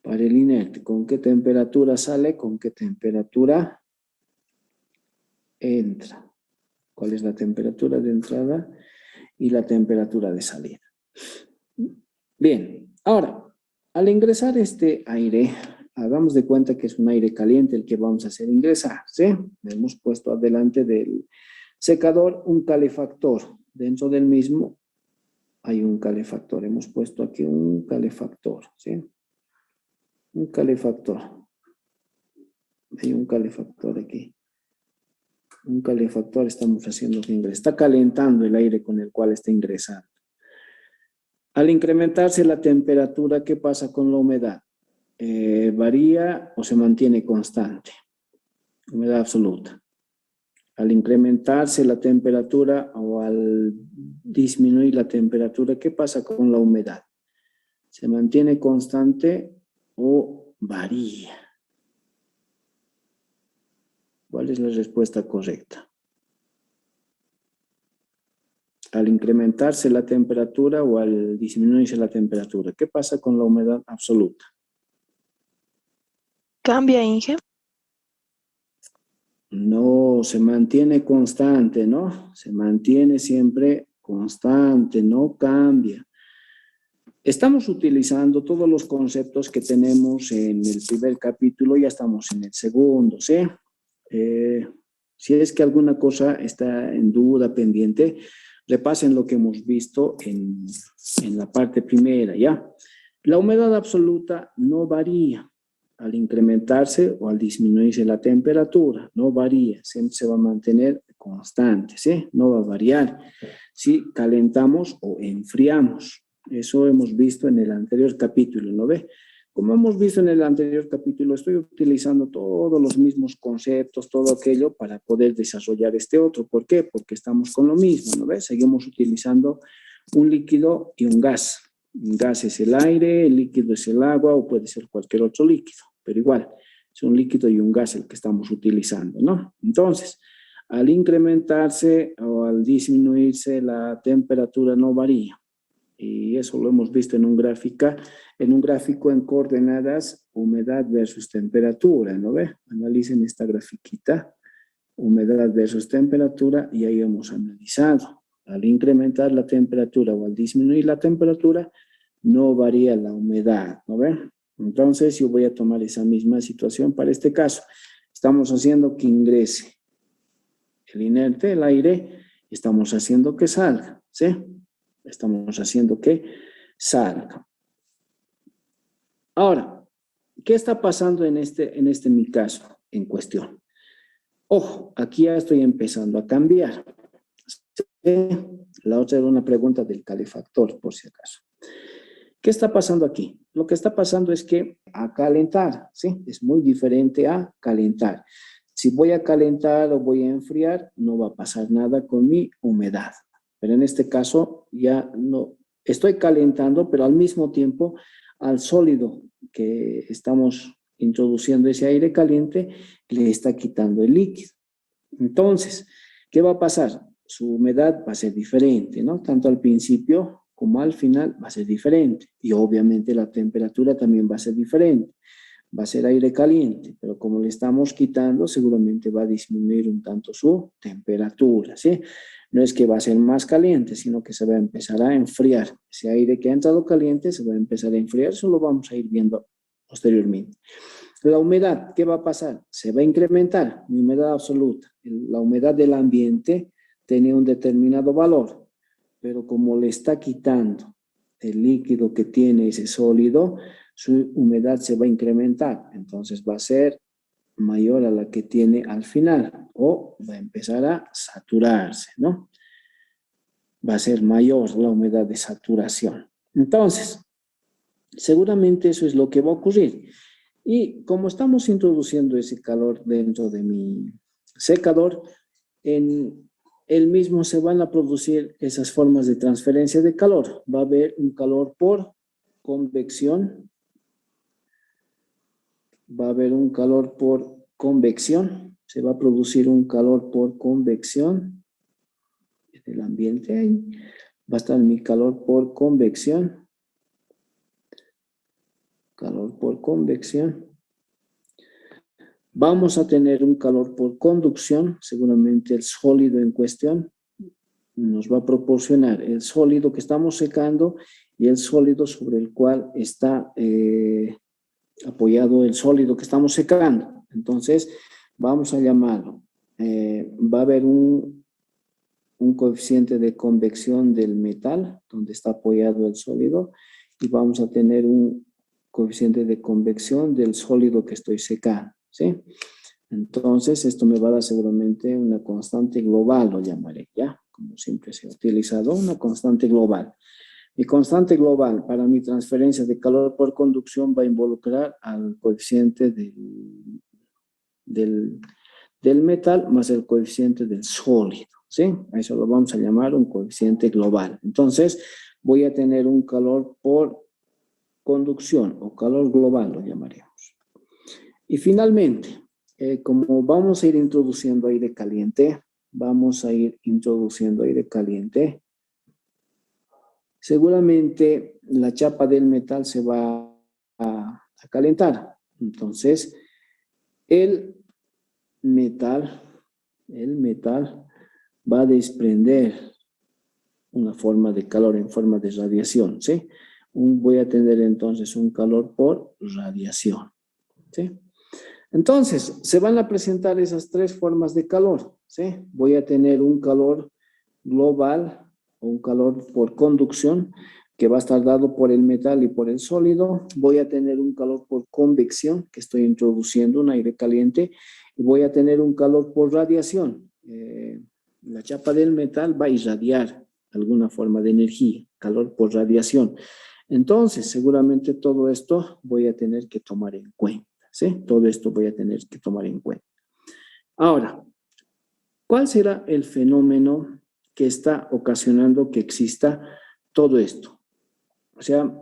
Para el inerte, ¿con qué temperatura sale? ¿Con qué temperatura entra? ¿Cuál es la temperatura de entrada y la temperatura de salida? Bien, ahora, al ingresar este aire, hagamos de cuenta que es un aire caliente el que vamos a hacer ingresar, ¿sí? Hemos puesto adelante del secador un calefactor. Dentro del mismo hay un calefactor. Hemos puesto aquí un calefactor, ¿sí? Un calefactor. Hay un calefactor aquí. Un calefactor estamos haciendo que ingrese. Está calentando el aire con el cual está ingresando. Al incrementarse la temperatura, ¿qué pasa con la humedad? ¿Varía o se mantiene constante? Humedad absoluta. Al incrementarse la temperatura o al disminuir la temperatura, ¿qué pasa con la humedad? ¿Se mantiene constante o varía? ¿Cuál es la respuesta correcta? Al incrementarse la temperatura o al disminuirse la temperatura, ¿qué pasa con la humedad absoluta? Cambia, Inge. No, se mantiene constante, ¿no? Se mantiene siempre constante, no cambia. Estamos utilizando todos los conceptos que tenemos en el primer capítulo, ya estamos en el segundo, ¿sí? Si es que alguna cosa está en duda, pendiente, repasen lo que hemos visto en la parte primera, ¿ya? La humedad absoluta no varía al incrementarse o al disminuirse la temperatura, no varía, siempre se va a mantener constante, ¿sí? No va a variar si calentamos o enfriamos. Eso hemos visto en el anterior capítulo, ¿no ve? Como hemos visto en el anterior capítulo, estoy utilizando todos los mismos conceptos, todo aquello para poder desarrollar este otro. ¿Por qué? Porque estamos con lo mismo, ¿no ves? Seguimos utilizando un líquido y un gas. Un gas es el aire, el líquido es el agua o puede ser cualquier otro líquido, pero igual, es un líquido y un gas el que estamos utilizando, ¿no? Entonces, al incrementarse o al disminuirse la temperatura no varía. Y eso lo hemos visto en un gráfico en coordenadas, humedad versus temperatura, ¿no ve? Analicen esta grafiquita, humedad versus temperatura, y ahí hemos analizado. Al incrementar la temperatura o al disminuir la temperatura, no varía la humedad, ¿no ve? Entonces yo voy a tomar esa misma situación para este caso. Estamos haciendo que ingrese el inerte, el aire, estamos haciendo que salga, ¿sí? Estamos haciendo que salga. Ahora, ¿qué está pasando en mi caso en cuestión? Ojo, aquí ya estoy empezando a cambiar. La otra era una pregunta del calefactor, por si acaso. ¿Qué está pasando aquí? Lo que está pasando es que a calentar, ¿sí? Es muy diferente a calentar. Si voy a calentar o voy a enfriar, no va a pasar nada con mi humedad. Pero en este caso ya no estoy calentando, pero al mismo tiempo al sólido que estamos introduciendo ese aire caliente le está quitando el líquido. Entonces, ¿qué va a pasar? Su humedad va a ser diferente, ¿no? Tanto al principio como al final va a ser diferente. Y obviamente la temperatura también va a ser diferente. Va a ser aire caliente, pero como le estamos quitando, seguramente va a disminuir un tanto su temperatura, ¿sí? No es que va a ser más caliente, sino que se va a empezar a enfriar. Ese aire que ha entrado caliente se va a empezar a enfriar, eso lo vamos a ir viendo posteriormente. La humedad, ¿qué va a pasar? Se va a incrementar, mi humedad absoluta. La humedad del ambiente tiene un determinado valor, pero como le está quitando el líquido que tiene ese sólido, su humedad se va a incrementar, entonces va a ser mayor a la que tiene al final o va a empezar a saturarse, ¿no? Va a ser mayor la humedad de saturación. Entonces, seguramente eso es lo que va a ocurrir. Y como estamos introduciendo ese calor dentro de mi secador, en el mismo se van a producir esas formas de transferencia de calor. Va a haber un calor por convección, va a haber un calor por convección, se va a producir un calor por convección en el ambiente ahí. Va a estar mi calor por convección, calor por convección. Vamos a tener un calor por conducción, seguramente el sólido en cuestión nos va a proporcionar el sólido que estamos secando y el sólido sobre el cual está apoyado el sólido que estamos secando. Entonces, vamos a llamarlo. Va a haber un coeficiente de convección del metal donde está apoyado el sólido y vamos a tener un coeficiente de convección del sólido que estoy secando, ¿sí? Entonces, esto me va a dar seguramente una constante global, lo llamaré, ¿ya? Como siempre se ha utilizado, una constante global. Mi constante global para mi transferencia de calor por conducción va a involucrar al coeficiente del metal más el coeficiente del sólido, ¿sí? A eso lo vamos a llamar un coeficiente global. Entonces, voy a tener un calor por conducción o calor global, lo llamaremos. Y finalmente, como vamos a ir introduciendo aire caliente, seguramente la chapa del metal se va a calentar. Entonces, el metal va a desprender una forma de calor en forma de radiación, ¿sí? Voy a tener entonces un calor por radiación, ¿sí? Entonces, se van a presentar esas tres formas de calor, ¿sí? Voy a tener un calor global o un calor por conducción que va a estar dado por el metal y por el sólido. Voy a tener un calor por convección, que estoy introduciendo un aire caliente, y voy a tener un calor por radiación. La chapa del metal va a irradiar alguna forma de energía, calor por radiación. Entonces, seguramente todo esto voy a tener que tomar en cuenta, ¿sí? Todo esto voy a tener que tomar en cuenta. Ahora, ¿cuál será el fenómeno que está ocasionando que exista todo esto? O sea,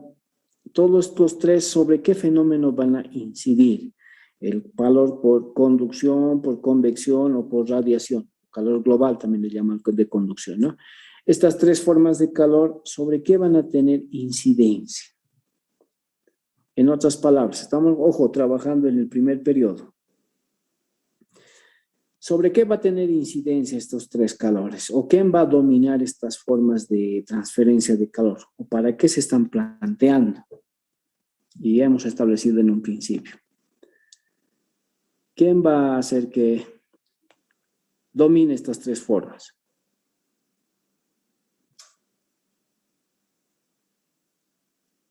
todos estos tres, ¿sobre qué fenómeno van a incidir? El calor por conducción, por convección o por radiación. Calor global también le llaman de conducción, ¿no? Estas tres formas de calor, ¿sobre qué van a tener incidencia? En otras palabras, estamos, ojo, trabajando en el primer periodo. ¿Sobre qué va a tener incidencia estos tres calores? ¿O quién va a dominar estas formas de transferencia de calor? ¿O para qué se están planteando? Y hemos establecido en un principio. ¿Quién va a hacer que domine estas tres formas?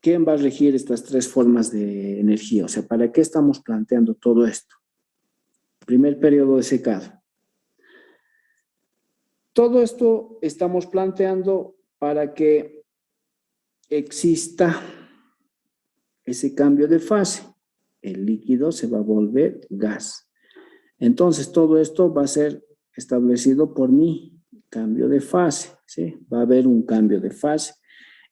¿Quién va a regir estas tres formas de energía? O sea, ¿para qué estamos planteando todo esto? Primer periodo de secado. Todo esto estamos planteando para que exista ese cambio de fase, el líquido se va a volver gas. Entonces, todo esto va a ser establecido por mi cambio de fase, ¿sí? Va a haber un cambio de fase.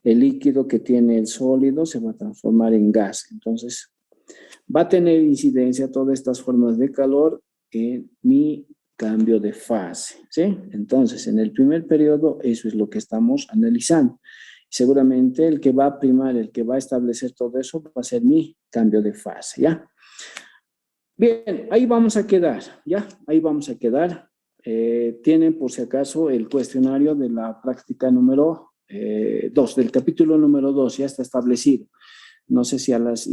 El líquido que tiene el sólido se va a transformar en gas. Entonces, va a tener incidencia todas estas formas de calor en mi cambio de fase, ¿sí? Entonces, en el primer periodo, eso es lo que estamos analizando. Seguramente el que va a primar, el que va a establecer todo eso, va a ser mi cambio de fase, ¿ya? Bien, ahí vamos a quedar, ¿ya? Ahí vamos a quedar. Tienen, por si acaso, el cuestionario de la práctica número 2, del capítulo número 2, ya está establecido. No sé si a las